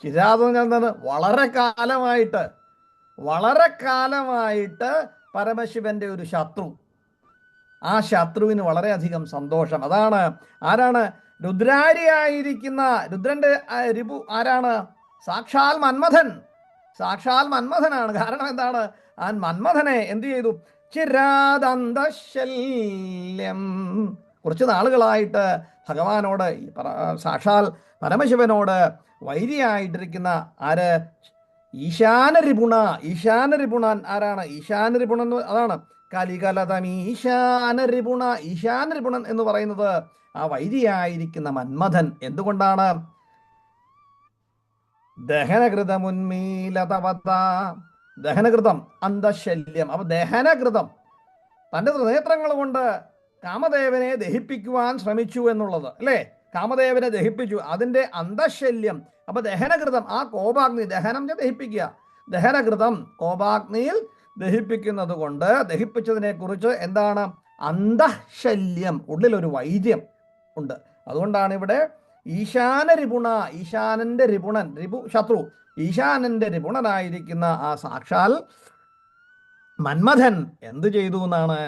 ചിരാദം എന്താണ്? വളരെ കാലമായിട്ട് പരമശിവന്റെ ഒരു ശത്രു. ആ ശത്രുവിന് വളരെയധികം സന്തോഷം. അതാണ്. ആരാണ്? രുദ്രന്റെ രിപു ആരാണ്? സാക്ഷാൽ മന്മഥനാണ്. കാരണം എന്താണ്? ആ മന്മഥനെ എന്ത് ചെയ്തു? ചിരാദന്തശല്യം. കുറച്ച് നാളുകളായിട്ട് ഭഗവാനോട്, സാക്ഷാൽ പരമശിവനോട് വൈരിയായിട്ടിരിക്കുന്ന ആര്? ഈശാനരിപുണൻ ആരാണ്? ഈശാനരിപുണൻ അതാണ് കലികലതം ഈശാനരിപുണൻ എന്ന് പറയുന്നത് ആ വൈരിയായിരിക്കുന്ന മന്മഥൻ. എന്തുകൊണ്ടാണ്? ദഹനകൃതം അന്തശല്യം. അപ്പൊ ദഹനകൃതം, തൻ്റെ നേത്രങ്ങൾ കൊണ്ട് കാമദേവനെ ദഹിപ്പിക്കുവാൻ ശ്രമിച്ചു എന്നുള്ളത് അല്ലേ? കാമദേവനെ ദഹിപ്പിച്ചു, അതിൻ്റെ അന്തശല്യം. അപ്പൊ ദഹനകൃതം, ആ കോപാഗ്നി, ദഹനം ദഹിപ്പിക്കുക, ദഹനകൃതം കോപാഗ്നിയിൽ ദഹിപ്പിക്കുന്നത് കൊണ്ട്, ദഹിപ്പിച്ചതിനെ കുറിച്ച് എന്താണ്? അന്തശല്യം, ഉള്ളിലൊരു വൈര്യം ഉണ്ട്. അതുകൊണ്ടാണ് ഇവിടെ ഈശാനന്റെ രിപുണൻ, ശത്രു, ഈശാനന്റെ രിപുണനായിരിക്കുന്ന ആ സാക്ഷാൽ മന്മഥൻ എന്ത് ചെയ്തു എന്നാണ്?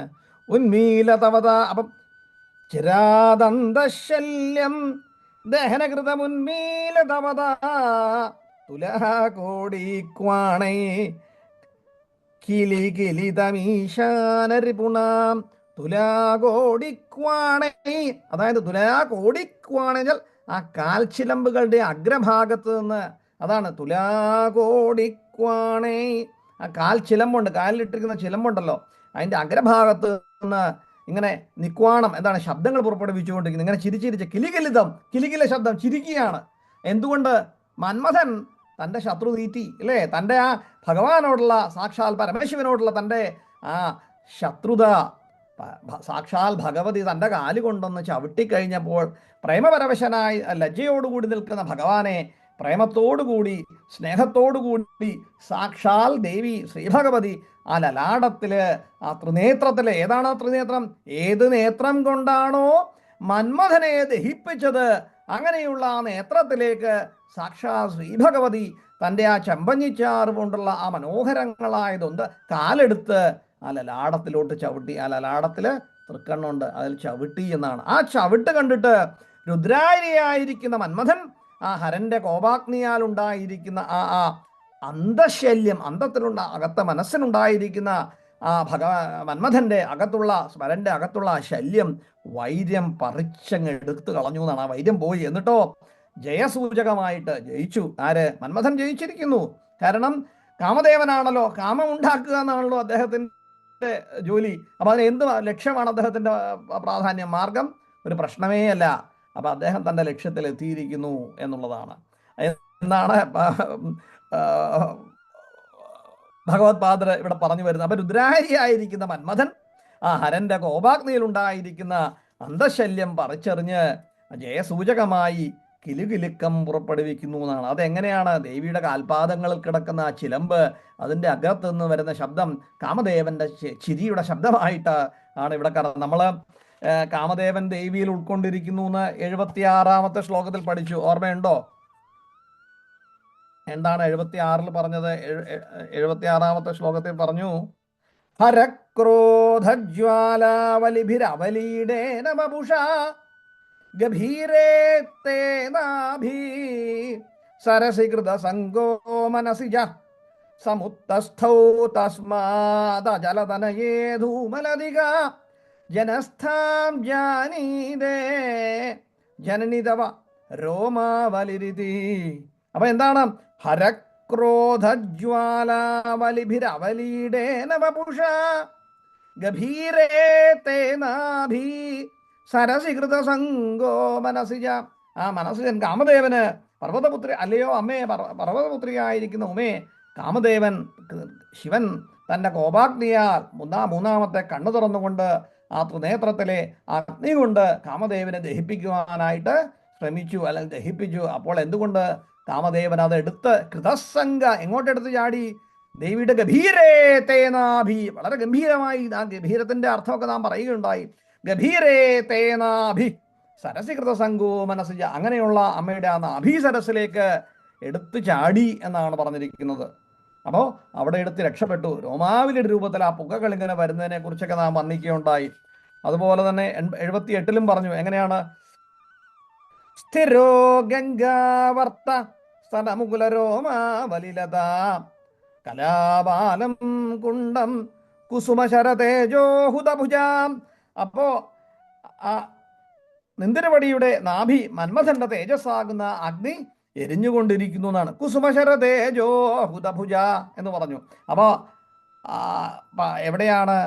ഉന്മീലതവത. അപ്പം ചിരാദന്തശല്യം ദഹനകൃതമുന്മീലതവത തുലഹകോടിക്വാണേ കിലിതമീശാനരിപുണാം തുലാകോടിക്വാണേ. അതായത് തുലാകോടിക്വാണേൽ ആ കാൽച്ചിലമ്പുകളുടെ അഗ്രഭാഗത്ത് നിന്ന്, അതാണ് തുലാകോടിക്വാണേ. ആ കാൽച്ചിലമ്പുണ്ട്, കാലിലിട്ടിരിക്കുന്ന ചിലമ്പുണ്ടല്ലോ, അതിൻ്റെ അഗ്രഭാഗത്ത് നിന്ന് ഇങ്ങനെ നിക്വാണം, എന്താണ്? ശബ്ദങ്ങൾ പുറപ്പെടുവിച്ചുകൊണ്ടിരിക്കുന്നത്. ഇങ്ങനെ ചിരിച്ചിരിച്ച് കിലികില ശബ്ദം, ചിരിക്കുകയാണ്. എന്തുകൊണ്ട്? മന്മഥൻ തൻ്റെ ശത്രു തീറ്റി അല്ലേ? തൻ്റെ ആ ഭഗവാനോടുള്ള, സാക്ഷാൽ പരമശിവനോടുള്ള തൻ്റെ ആ ശത്രുത സാക്ഷാൽ ഭഗവതി തൻ്റെ കാലുകൊണ്ടൊന്ന് ചവിട്ടിക്കഴിഞ്ഞപ്പോൾ പ്രേമപരവശനായി ലജ്ജയോടുകൂടി നിൽക്കുന്ന ഭഗവാനെ പ്രേമത്തോടുകൂടി, സ്നേഹത്തോടുകൂടി സാക്ഷാൽ ദേവി ശ്രീഭഗവതി ആ ലലാടത്തില്, ആ ത്രിനേത്രത്തില്, ഏതാണ് ആ ത്രിനേത്രം? ഏത് നേത്രം കൊണ്ടാണോ മന്മഥനെ ദഹിപ്പിച്ചത്, അങ്ങനെയുള്ള ആ നേത്രത്തിലേക്ക് സാക്ഷാൽ ശ്രീഭഗവതി തൻ്റെ ആ ചെമ്പഞ്ഞിച്ചാറ് കൊണ്ടുള്ള ആ മനോഹരങ്ങളായതൊന്ന് കാലെടുത്ത് ആ ലലാടത്തിലോട്ട് ചവിട്ടി. ആ ലലാടത്തില് തൃക്കണ്ണുണ്ട്, അതിൽ ചവിട്ടി എന്നാണ്. ആ ചവിട്ട് കണ്ടിട്ട് രുദ്രാരിയായിരിക്കുന്ന മന്മഥൻ ആ ഹരന്റെ കോപാഗ്നിയാൽ ഉണ്ടായിരിക്കുന്ന ആ അന്തശല്യം, അകത്ത മനസ്സിനുണ്ടായിരിക്കുന്ന ആ മന്മഥന്റെ അകത്തുള്ള സ്മരന്റെ അകത്തുള്ള ആ ശല്യം, വൈര്യം പറിച്ചങ്ങ് എടുത്തു കളഞ്ഞു എന്നാണ്. ആ വൈര്യം പോയി. എന്നിട്ടോ ജയസൂചകമായിട്ട് ജയിച്ചു. ആര്? മന്മഥൻ ജയിച്ചിരിക്കുന്നു. കാരണം കാമദേവനാണല്ലോ, കാമം ഉണ്ടാക്കുക എന്നാണല്ലോ അദ്ദേഹത്തിന്റെ ജോലി. അപ്പൊ അതിന് എന്ത് ലക്ഷ്യമാണ് അദ്ദേഹത്തിന്റെ പ്രാധാന്യം? മാർഗം ഒരു പ്രശ്നമേ അല്ല. അപ്പൊ അദ്ദേഹം തന്റെ ലക്ഷ്യത്തിൽ എത്തിയിരിക്കുന്നു എന്നുള്ളതാണ്. എന്നാണ് ഭഗവത് പാദർ ഇവിടെ പറഞ്ഞു വരുന്നത്. അപ്പൊ രുദ്രാരിയായിരിക്കുന്ന മന്മഥൻ ആ ഹരന്റെ കോപാഗ്നിയിൽ ഉണ്ടായിരിക്കുന്ന അന്തശല്യം പറിച്ചെറിഞ്ഞ് ജയസൂചകമായി കിലുകിലുക്കം പുറപ്പെടുവിക്കുന്നു എന്നാണ്. അതെങ്ങനെയാണ്? ദേവിയുടെ കാൽപാദങ്ങളിൽ കിടക്കുന്ന ആ ചിലമ്പ്, അതിൻ്റെ അകത്ത് നിന്ന് വരുന്ന ശബ്ദം കാമദേവന്റെ ചിരിയുടെ ശബ്ദമായിട്ട് ആണ് ഇവിടെ കാണുന്നത്. നമ്മൾ കാമദേവൻ ദേവിയിൽ ഉൾക്കൊണ്ടിരിക്കുന്നു എന്ന് 76-ാമത്തെ ശ്ലോകത്തിൽ പഠിച്ചു. ഓർമ്മയുണ്ടോ? എന്താണ് 76-ൽ പറഞ്ഞത്? 76-ാമത്തെ ശ്ലോകത്തിൽ പറഞ്ഞു, ഹരക്രോധജ്വാലാവലിഭിരവലീടേന വപുഷാ ഗഭീരേ തേ നാഭി സരസികൃത സംഗോ മനസിജ സമുത്തസ്ഥൗ തസ്മാദജലതനയേ ധൂമലധിക ജനസ്ഥാം ജാനീതേ ജനനിതവ രോമാവലിരിതി. അപ്പൊ എന്താണ്? ഹരക്രോധജ്വാലാവലിഭിരവലീടേന വപുഷാ ഗഭീരേ തേ നാഭി സരസികൃത സംഗോ മനസിജ. ആ മനസ്സിജൻ കാമദേവന് പർവ്വതപുത്രി, അല്ലയോ അമ്മേ, പർവ്വതപുത്രിയായിരിക്കുന്ന ഉമേ, കാമദേവൻ ശിവൻ തൻ്റെ കോപാഗ്നിയാൽ മൂന്നാമത്തെ കണ്ണു തുറന്നുകൊണ്ട് ആ ത്രിനേത്രത്തിലെ അഗ്നി കൊണ്ട് കാമദേവനെ ദഹിപ്പിക്കുവാനായിട്ട് ശ്രമിച്ചു, അല്ലെങ്കിൽ ദഹിപ്പിച്ചു. അപ്പോൾ എന്തുകൊണ്ട് കാമദേവൻ അത് എടുത്ത് കൃതസംഗ എങ്ങോട്ടെടുത്ത് ചാടി? ദേവിയുടെ ഗഭീരേ തേനാഭി. വളരെ ഗംഭീരമായി ആ ഗംഭീരത്തിന്റെ അർത്ഥമൊക്കെ നാം പറയുകയുണ്ടായി. ഗഭീരേ തേനാഭി സരസികൃത സംഗോ മനസ്സിജ. അങ്ങനെയുള്ള അമ്മയുടെ ആ നാഭി സരസിലേക്ക് എടുത്തു ചാടി എന്നാണ് പറഞ്ഞിരിക്കുന്നത്. അപ്പോൾ അവിടെ എടുത്ത് രക്ഷപ്പെട്ടു. രോമാവിലിയുടെ രൂപത്തിൽ ആ പുകകൾ ഇങ്ങനെ വരുന്നതിനെ കുറിച്ചൊക്കെ നാം വർണ്ണിക്കുകയുണ്ടായി. അതുപോലെ തന്നെ 78-ലും പറഞ്ഞു. എങ്ങനെയാണ്? സ്ഥിരോ ഗംഗാവർത്ത സ്ഥലമുകുലരോമാവലിലത കലാബാലം കുണ്ടം കുസുമശരതേജോഹുതഭുജാം. അപ്പോ ആ നിന്ദിരവടിയുടെ നാഭി മന്മഥന്റെ തേജസ്സാകുന്ന അഗ്നി എരിഞ്ഞുകൊണ്ടിരിക്കുന്നു എന്നാണ്. കുസുമശരതേജോഹുതഭുജ എന്ന് പറഞ്ഞു. അപ്പോൾ എവിടെയാണ്?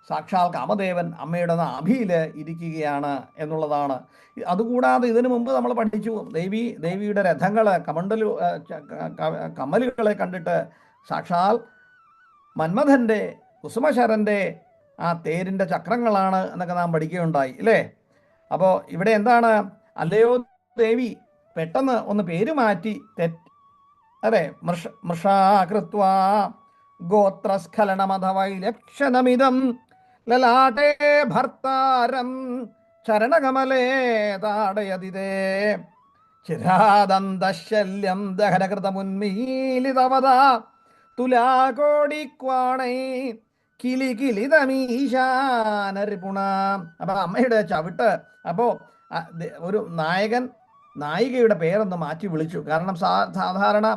സാക്ഷാൽ കാമദേവൻ അമ്മയുടെ നാഭിയിൽ ഇരിക്കുകയാണ് എന്നുള്ളതാണ്. അതുകൂടാതെ ഇതിനു മുമ്പ് നമ്മൾ പഠിച്ചു, ദേവിയുടെ രഥങ്ങൾ കമലുകളെ കണ്ടിട്ട് സാക്ഷാൽ മന്മഥന്റെ കുസുമശരന്റെ ആ തേരിന്റെ ചക്രങ്ങളാണ് എന്നൊക്കെ നാം പഠിക്കുകയുണ്ടായി, അല്ലേ? അപ്പോൾ ഇവിടെ എന്താണ്? അല്ലയോ ദേവി, പെട്ടെന്ന് ഒന്ന് പേര് മാറ്റി അതെ, മൃഷാകൃത്വാ ഗോത്രസ്ഖലനമധവൈലക്ഷണമിതം ലലാടേ ഭർത്താരം ചരണകമലേ താടയതിതേ ചിരാദന്തശല്യം ദഹനകൃതമുന്മീലിതവദാ തുലാകോടിക്വാണൈ കിലികിലിതമീശാനരിപുണ. അപ്പൊ അമ്മയുടെ ചവിട്ട്. അപ്പോ ഒരു നായികയുടെ പേരൊന്ന് മാറ്റി വിളിച്ചു. കാരണം സാധാരണ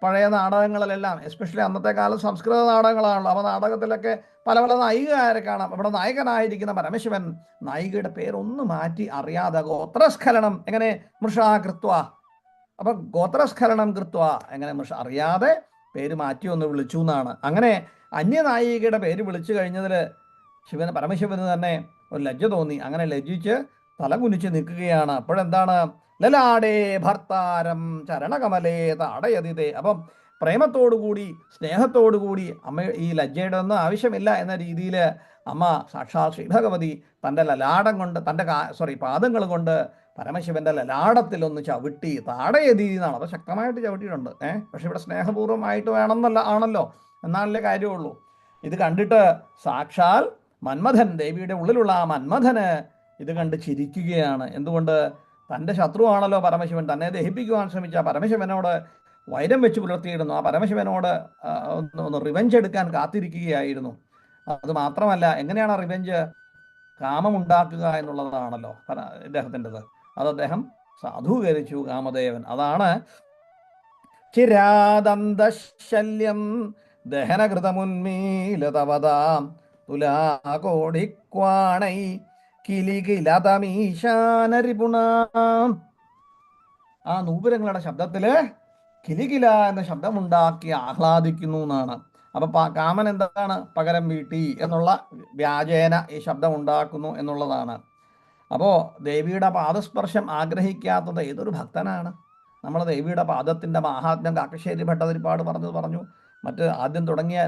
പഴയ നാടകങ്ങളിലെല്ലാം, എസ്പെഷ്യലി അന്നത്തെ കാലം സംസ്കൃത നാടകങ്ങളാണല്ലോ, അപ്പോൾ നാടകത്തിലൊക്കെ പല പല നായികമാരെ കാണാം. ഇവിടെ നായകനായിരിക്കുന്ന പരമശിവൻ നായികയുടെ പേരൊന്ന് മാറ്റി അറിയാതെ ഗോത്രസ്ഖലനം എങ്ങനെ മൃഷാകൃത്വ. അപ്പൊ ഗോത്രസ്ഖലനം കൃത്വ എങ്ങനെ അറിയാതെ പേര് മാറ്റി ഒന്ന് വിളിച്ചു എന്നാണ്. അങ്ങനെ അന്യനായികയുടെ പേര് വിളിച്ചു കഴിഞ്ഞതിൽ പരമശിവന് തന്നെ ഒരു ലജ്ജ തോന്നി. അങ്ങനെ ലജ്ജിച്ച് തലകുനിച്ച് നിൽക്കുകയാണ്. അപ്പോഴെന്താണ്? ലലാടേ ഭർത്താരം ചരണകമലേ താടയതിതേ. അപ്പം പ്രേമത്തോടുകൂടി സ്നേഹത്തോടുകൂടി അമ്മ, ഈ ലജ്ജയുടെ ഒന്നും ആവശ്യമില്ല എന്ന രീതിയിൽ അമ്മ സാക്ഷാൽ ശ്രീഭഗവതി തൻ്റെ ലലാടം കൊണ്ട് പാദങ്ങൾ കൊണ്ട് പരമശിവന്റെ ലലാടത്തിൽ ഒന്ന് ചവിട്ടി താടയതി എന്നാണ്. അപ്പോൾ ശക്തമായിട്ട് ചവിട്ടിയിട്ടുണ്ട്. പക്ഷെ ഇവിടെ സ്നേഹപൂർവ്വമായിട്ട് വേണമെന്നല്ല ആണല്ലോ, എന്നാലല്ലേ കാര്യമുള്ളൂ. ഇത് കണ്ടിട്ട് സാക്ഷാൽ മന്മഥൻ, ദേവിയുടെ ഉള്ളിലുള്ള ആ മന്മഥന് ഇത് കണ്ട് ചിരിക്കുകയാണ്. എന്തുകൊണ്ട്? തൻ്റെ ശത്രുവാണല്ലോ പരമശിവൻ. തന്നെ ദഹിപ്പിക്കുവാൻ ശ്രമിച്ച പരമശിവനോട് വൈരം വെച്ച് പുലർത്തിയിരുന്നു. ആ പരമശിവനോട് ഒന്ന് റിവെഞ്ച് എടുക്കാൻ കാത്തിരിക്കുകയായിരുന്നു. അത് മാത്രമല്ല, എങ്ങനെയാണ് റിവെഞ്ച്? കാമമുണ്ടാക്കുക എന്നുള്ളതാണല്ലോ ഇദ്ദേഹത്തിൻ്റെത്. അത് അദ്ദേഹം സാധൂകരിച്ചു കാമദേവൻ. അതാണ് ചിരാദന്തശല്യം ദഹനകൃതമുന്മീലതവതാം തുലാകോടിക്വാണൈ കിലികിലതമീശാനരിപുണ. ആ നൂപുരങ്ങളുടെ ശബ്ദത്തില് കിലികില എന്ന ശബ്ദമുണ്ടാക്കി ആഹ്ലാദിക്കുന്നു എന്നാണ്. അപ്പൊ കാമൻ എന്താണ്? പകരം വീട്ടി എന്നുള്ള വ്യാജേന ഈ ശബ്ദം ഉണ്ടാക്കുന്നു എന്നുള്ളതാണ്. അപ്പോൾ ദേവിയുടെ പാദസ്പർശം ആഗ്രഹിക്കാത്തത് ഏതൊരു ഭക്തനാണ്? നമ്മൾ ദേവിയുടെ പാദത്തിൻ്റെ മാഹാത്മ്യം കാക്കശ്ശേരി ഭട്ടതിരിപ്പാട് പറഞ്ഞു. മറ്റ് ആദ്യം തുടങ്ങിയ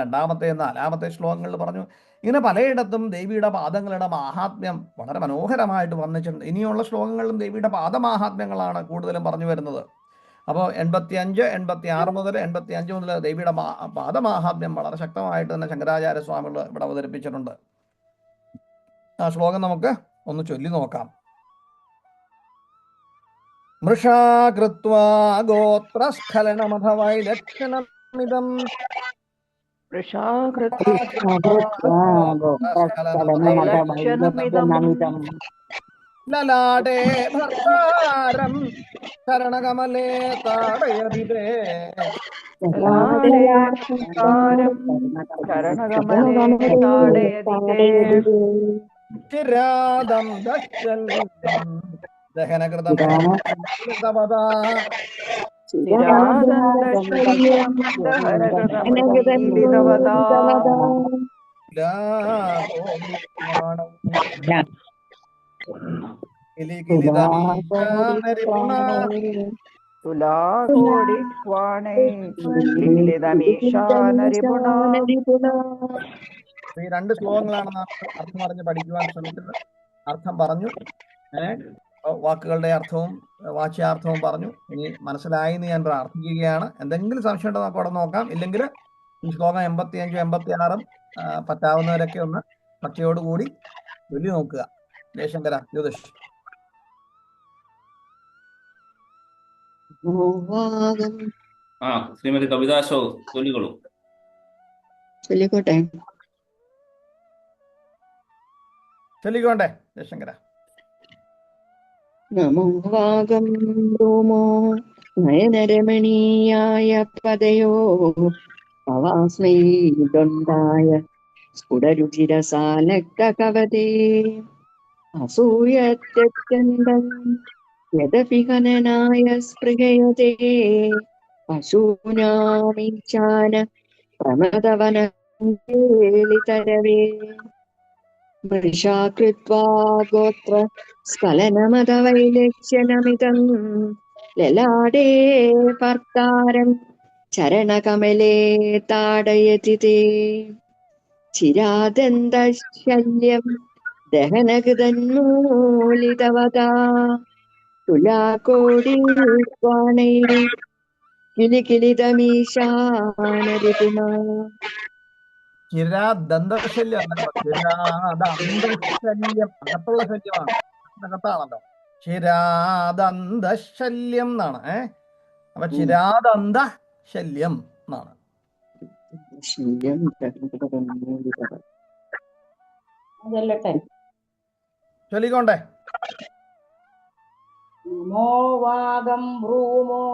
രണ്ടാമത്തെ നാലാമത്തെ ശ്ലോകങ്ങളിൽ പറഞ്ഞു. ഇങ്ങനെ പലയിടത്തും ദേവിയുടെ പാദങ്ങളുടെ മാഹാത്മ്യം വളരെ മനോഹരമായിട്ട് വർണ്ണിച്ചിട്ടുണ്ട്. ഇനിയുള്ള ശ്ലോകങ്ങളിലും ദേവിയുടെ പാദമാഹാത്മ്യങ്ങളാണ് കൂടുതലും പറഞ്ഞു വരുന്നത്. അപ്പോൾ 85, 86 മുതൽ 85 മുതൽ ദേവിയുടെ പാദമാഹാത്മ്യം വളരെ ശക്തമായിട്ട് തന്നെ ശങ്കരാചാര്യ സ്വാമികൾ ഇവിടെ അവതരിപ്പിച്ചിട്ടുണ്ട്. ആ ശ്ലോകം നമുക്ക് ഒന്ന് ചൊല്ലി നോക്കാം. മൃഷാ കൃത്വാ ഗോത്രസ്ഖലനമഥവൈലക്ഷണമിദം ലലാടേ ഭർത്താരം ശരണകമലേ താടയതി തേ. ചിരാദം ദശല്യം ദഹനകൃതം കൃതവദാ. ഈ രണ്ട് ശ്ലോകങ്ങളാണ് നാം അർത്ഥം പറഞ്ഞ് പഠിക്കുവാൻ ശ്രമിക്കുന്നത്. അർത്ഥം പറഞ്ഞു, വാക്കുകളുടെ അർത്ഥവും വാച്യാർത്ഥവും പറഞ്ഞു. ഇനി മനസ്സിലായി എന്ന് ഞാൻ പ്രാർത്ഥിക്കുകയാണ്. എന്തെങ്കിലും സംശയം ഉണ്ടോ നമുക്ക് അവിടെ നോക്കാം. ഇല്ലെങ്കിൽ ഈ ശ്ലോകം 85, 86 പറ്റാവുന്നവരൊക്കെ ഒന്ന് ഭക്തിയോടുകൂടി ചൊല്ലി നോക്കുക. ജയശങ്കര ജ്യോതിഷ്. ശ്രീമതി കവിതാശോ ചൊല്ലിക്കൊള്ളൂ. ചൊല്ലിക്കോട്ടെ. ചൊല്ലിക്കോട്ടെ ജയശങ്കര. നമോ വാഗം ബ്രൂമോ നയനരമണീയായ പദയോ തവാസ്മൈ ദണ്ഡായ സ്ഫുടരുചിരസാലക്തകവതേ അസൂയത്യന്തം യദപി ഹനനായ സ്പൃഹയതേ പശൂനാമീശാന പ്രമദവനേളിതരവേ മൃഷാ കൃത്വാ ഗോത്ര സ്ഖലനമതവൈലക്ഷ്യനമിതം ലലാടേ ഭർത്താരം ചരണകമലേ താടയതി തേ ചിരാദന്തശല്യം ദഹനകൃതന്മൂലിതവദാ തുലാകോടിക്വാണൈ കിലികിലിതമീശാനരിപുണ. ചിരാദന്തശല്യം, ചിരാദന്തശല്യം അകത്തുള്ള ശല്യമാണ്, അകത്താണല്ലോ. ചിരാദന്തശല്യം എന്നാണ്. അപ്പൊ ചിരാദന്ത ശല്യം എന്നാണ്. അതല്ലട്ടെ. ചൊല്ലിക്കോണ്ടേ. നമോ വാഗം ഭ്രൂമോ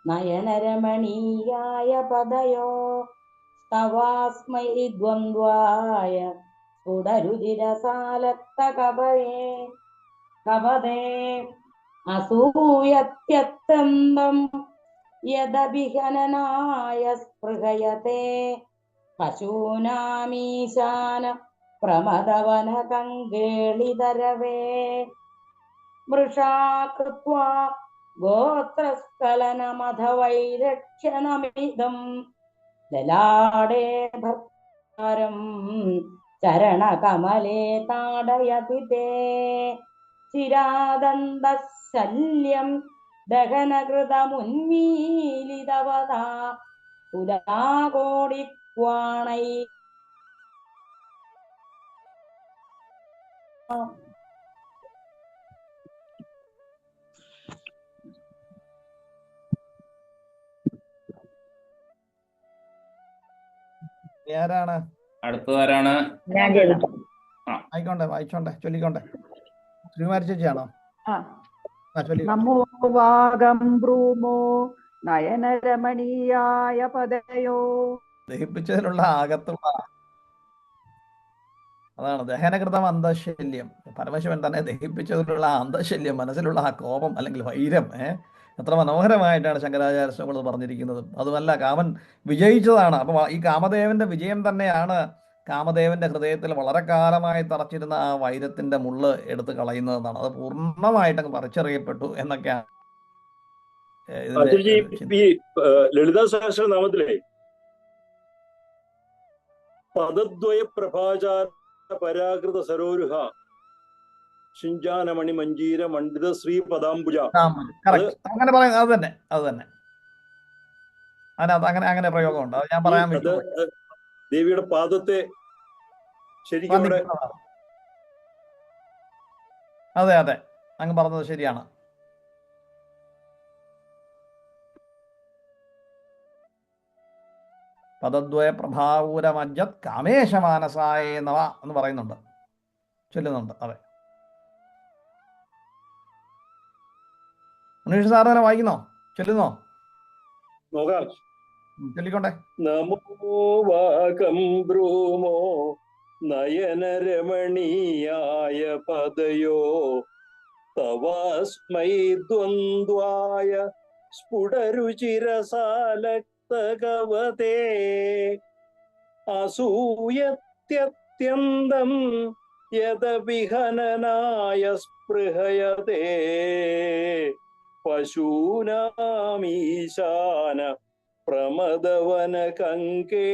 നയനരമണീയായ പദയോ തവാസ്മൈ ദ്വന്ദ്വായ സ്ഫുടരുചിരസാലക്തകവയേ കവദേ അസൂയത്യന്തം യദഭിഹനനായ സ്പൃഹയത്തെ പശൂനാമീശാന പ്രമദവനകങ്കേളിതരവേ മൃഷാ കൃത്വാ ഗോത്രസ്ഖലനമഥവൈരക്ഷ്യനമിദം ലലാടേ ഭർത്താരം ചരണകമലേ താടയതി തേ ചിരാദന്തശല്യം ദഹനകൃതമുന്മീലിതവദാ തുലാകോടിക്വാണൈ. ആരാണ് അടുത്തതാരാണ്? ആയിക്കോട്ടെ, വായിച്ചോണ്ടെ, ചൊല്ലിക്കോണ്ടെ. ശ്രീകുമാരി ചേച്ചിയാണോ? നമോ വാഗം ബ്രൂമോ നയനരമണീയായ പദയോ. ദഹിപ്പിച്ചതിലുള്ള ആകത്തുള്ള അതാണ് ദഹനകൃതം അന്തശല്യം. പരമശിവൻ തന്നെ ദഹിപ്പിച്ചതിലുള്ള ആ അന്തശല്യം, മനസ്സിലുള്ള ആ കോപം അല്ലെങ്കിൽ വൈരം. എത്ര മനോഹരമായിട്ടാണ് ശങ്കരാചാര്യ സ്വാമികൾ പറഞ്ഞിരിക്കുന്നത്. അതുമല്ല, കാമൻ വിജയിച്ചതാണ്. അപ്പോൾ ഈ കാമദേവന്റെ വിജയം തന്നെയാണ് കാമദേവന്റെ ഹൃദയത്തിൽ വളരെ കാലമായി തറച്ചിരുന്ന ആ വൈരത്തിന്റെ മുള്ള് എടുത്ത് കളയുന്നതെന്നാണ്. അത് പൂർണ്ണമായിട്ടങ്ങ് പറിച്ചെറിയപ്പെട്ടു എന്നൊക്കെയാണ് ഇതിന്റെ അച്ഛൻജി, ചിന്ത. ഈ ലളിതാ സഹസ്രനാമത്തിലെ പദദ്വയ പ്രഭാചാര പരാകൃത സരോരുഹ ശിഞ്ചാനമണി മഞ്ജീര മണ്ഡിത ശ്രീ പദാംബുജ, കറക്റ്റ്, അങ്ങനെ പറയുന്നത് അത് തന്നെ, അത് തന്നെ. അതിനകത്ത് അങ്ങനെ പ്രയോഗമുണ്ട്. അത് ഞാൻ പറയാൻ അത് ദേവിയുടെ പാദത്തെ ശരിക്കും അവിടെ അതെ അതെ, അങ്ങ് പറഞ്ഞത് ശരിയാണ്. പദദ്വയ പ്രഭാവൂരമജ്ജത് കാമേശമാനസായ നവ എന്ന് പറയുന്നുണ്ട്, ചൊല്ലുന്നുണ്ട്. അതെ, ഉണ്ണീഷ് സാർ തന്നെ വായിക്കുന്നോ, ചൊല്ലുന്നോ? നോക്കാം. ചൊല്ലിക്കൊണ്ടേ. നമോ വാകം ബ്രൂമോ നയനരമണീയായ പദയോ തവാസ്മൈ ദ്വന്ദ്വായ സ്ഫുടരുചിരസാലക്തകവതേ അസൂയത്യത്യന്തം യദവിഹനനായ സ്പൃഹയതേ പശൂനാമീശാന പ്രമദവന കങ്കേളിതരവേ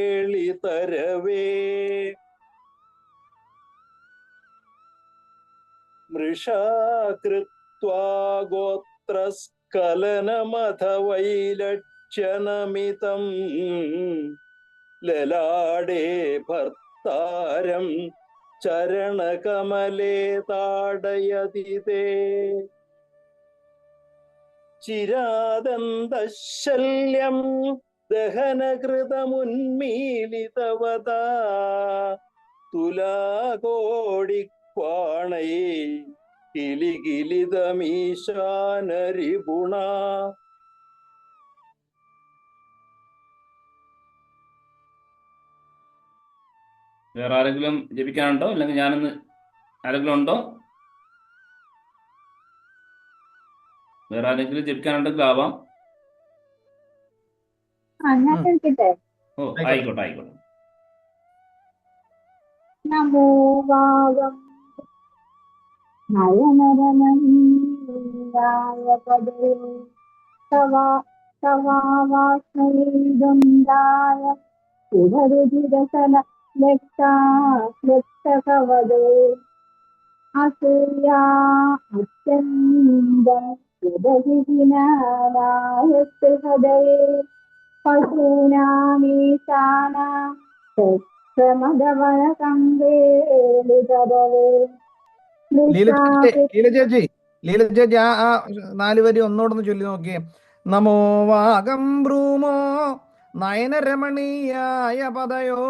മൃഷാകൃത്വാ ഗോത്രസ്ഖലനമഥ വൈലക്ഷ്യനമിതം ലലാടേ ഭർത്താരം ചരണകമലേ താടയതി തേ ചിരാദന്തശല്യം ദഹനകൃതമുന്മീലിതവതാ തുലാകോടിക്വാണൈ കിലികിലിതമീശാനരിപുണ. വേറെ ആരെങ്കിലും ജപിക്കാനുണ്ടോ? അല്ലെങ്കിൽ ഞാനൊന്ന്, ആരെങ്കിലും ഉണ്ടോ? വേറെ ആരെങ്കിലും ജപിക്കാനുണ്ടെങ്കിൽ ആവാം. ഓ, ആയിക്കോട്ടെ ആയിക്കോട്ടെ. നമോ വാഗം നയനരമണീയായ പദയോ തവാസ്മൈദന്തായ സുധരുചിരസന ലക്തകവദേ അസൂയാ അത്യന്തം യദഹിനായ സ്പൃഹദയേ പശൂനാമീശാന പ്രമദവന കങ്കേളിതരവേ ലീല ചേച്ചി ആ 4 വരി ഒന്നോടൊന്ന് ചൊല്ലി നോക്കിയേ. നമോ വാകം ബ്രൂമോ നയനരമണീയായ പദയോ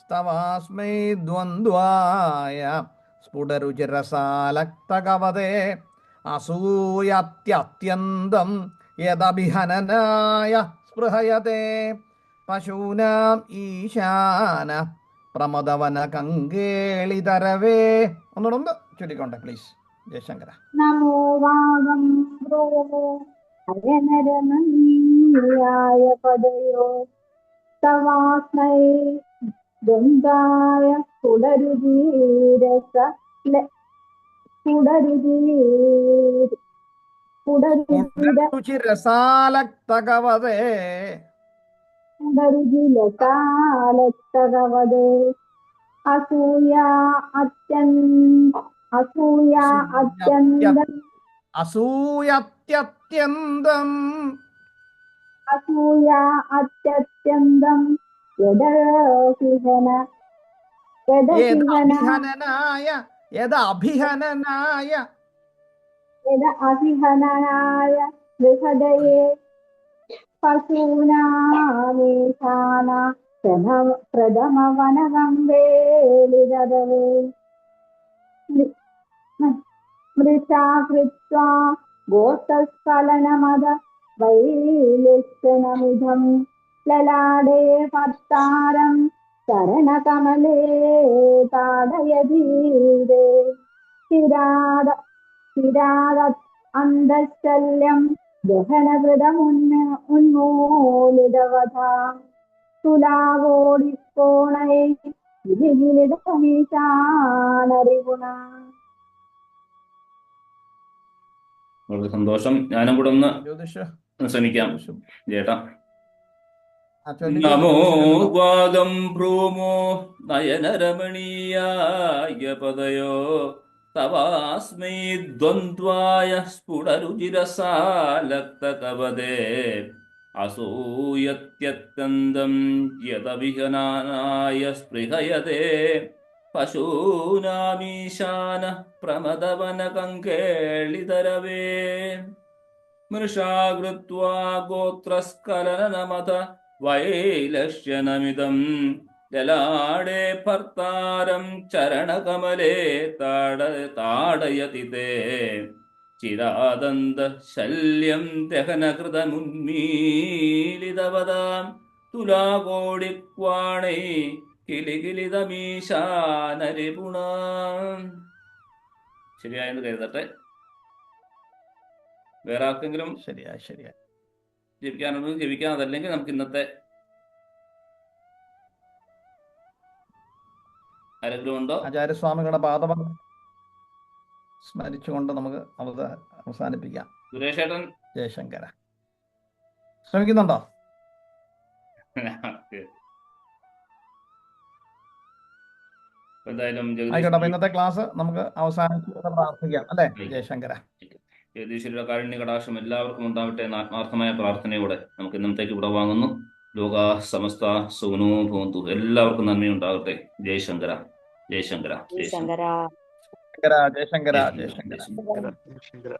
സ്തവാസ്മൈ ദ്വന്ദ്വായ സ്ഫുടരുചിരസാലക്തകവതേ അസൂയത്യത്യന്തം യദഭിഹനനായ സ്പൃഹയതേ പശൂനാം ഈശാന പ്രമദവന കങ്കേളിതരവേ. ഒന്നുകൂടെ ചൊല്ലിക്കോട്ടെ പ്ലീസ് ജയശങ്കര. നമോ വാഗം ബ്രൂമോ നയനരമണീയായ പദയോ തവാസ്മൈ ദ്വന്ദ്വായ രസാലക്തകവതേ അസൂയാ അത്യന്തം യദഭിഹനനായ ബൃഹദയേ പശൂനാമീശാന പ്രഥമവനകമ്പേളിതരവേ മൃഷാകൃത്വാ ഗോത്രസ്ഖലനമദ വൈലക്ഷണമിധം ലലാടേ ഭർത്താരം ചരണകമലേ താടയതീരേ ചിരാത അന്തശല്യം ഉന്മൂലിതവധാ തുലാവോടിക്കോണൈ ഗിരിഗിരിതമീശാനരിഗുണ. വളരെ സന്തോഷം. ഞാനും കൂടെ ഒന്ന് ജ്യോതിഷ് ശ്രമിക്കാം ചേട്ടാ. ചൊല്ലിക്കോ നമോ ജ്യോതിഷ്. വാദം ഭ്രൂമോ നയനരമണീയായ പദയോ തവാസ്മൈ ദ്വന്ദ്വായ സ്ഫുടരുചിരസാലക്തകവദേ അസൂയത്യത്യന്തം യതവിഹനായ സ്പൃഹയതേ പശൂനാമീശാന പ്രമദവനകങ്കേളിതരവേ മൃഷാകൃത്വാ ഗോത്രസ്ഖലനമത വൈലക്ഷ്യനമിതം ലലാടേ ഭർത്താരം ചരണകമലേ താടയതി തേ ചിരാദന്ത ശല്യം ദഹനകൃതമുന്മീലിതവതാം തുലാകോടിക്വാണൈ കിലികിലിതമീശാനരിപുണ. ശരിയായെന്ന് കരുതട്ടെ. വേറെ ആർക്കെങ്കിലും ശരിയായി. ജപിക്കാനുണ്ടെങ്കിൽ ജപിക്കാം. അതല്ലെങ്കിൽ നമുക്ക് ഇന്നത്തെ ആരെങ്കിലും ഉണ്ടോ? ആചാര്യസ്വാമികളുടെ പാദം സ്മരിച്ചുകൊണ്ട് നമുക്ക് അവസാനിപ്പിക്കാം. സുരേഷ് ഏട്ടൻ ജയശങ്കര ശ്രമിക്കുന്നുണ്ടോ? എന്തായാലും ആയിക്കോട്ടെ. അപ്പൊ ഇന്നത്തെ ക്ലാസ് നമുക്ക് അവസാനിപ്പിച്ച് പ്രാർത്ഥിക്കാം അല്ലേ? ജയശങ്കര. ജഗദീശ്വരുടെ കാരുണ്യ കടാക്ഷം എല്ലാവർക്കും ഉണ്ടാവട്ടെ എന്ന ആത്മാർത്ഥമായ പ്രാർത്ഥനയോടെ നമുക്ക് ഇന്നത്തേക്ക് ഇവിടെ വാങ്ങുന്നു. ലോക സമസ്ത സുഖനോ ഭവന്തു. എല്ലാവർക്കും നന്മയുണ്ടാകട്ടെ. ജയശങ്കര ജയശങ്കര ശങ്കര. ജയശങ്കര. ജയശങ്കര.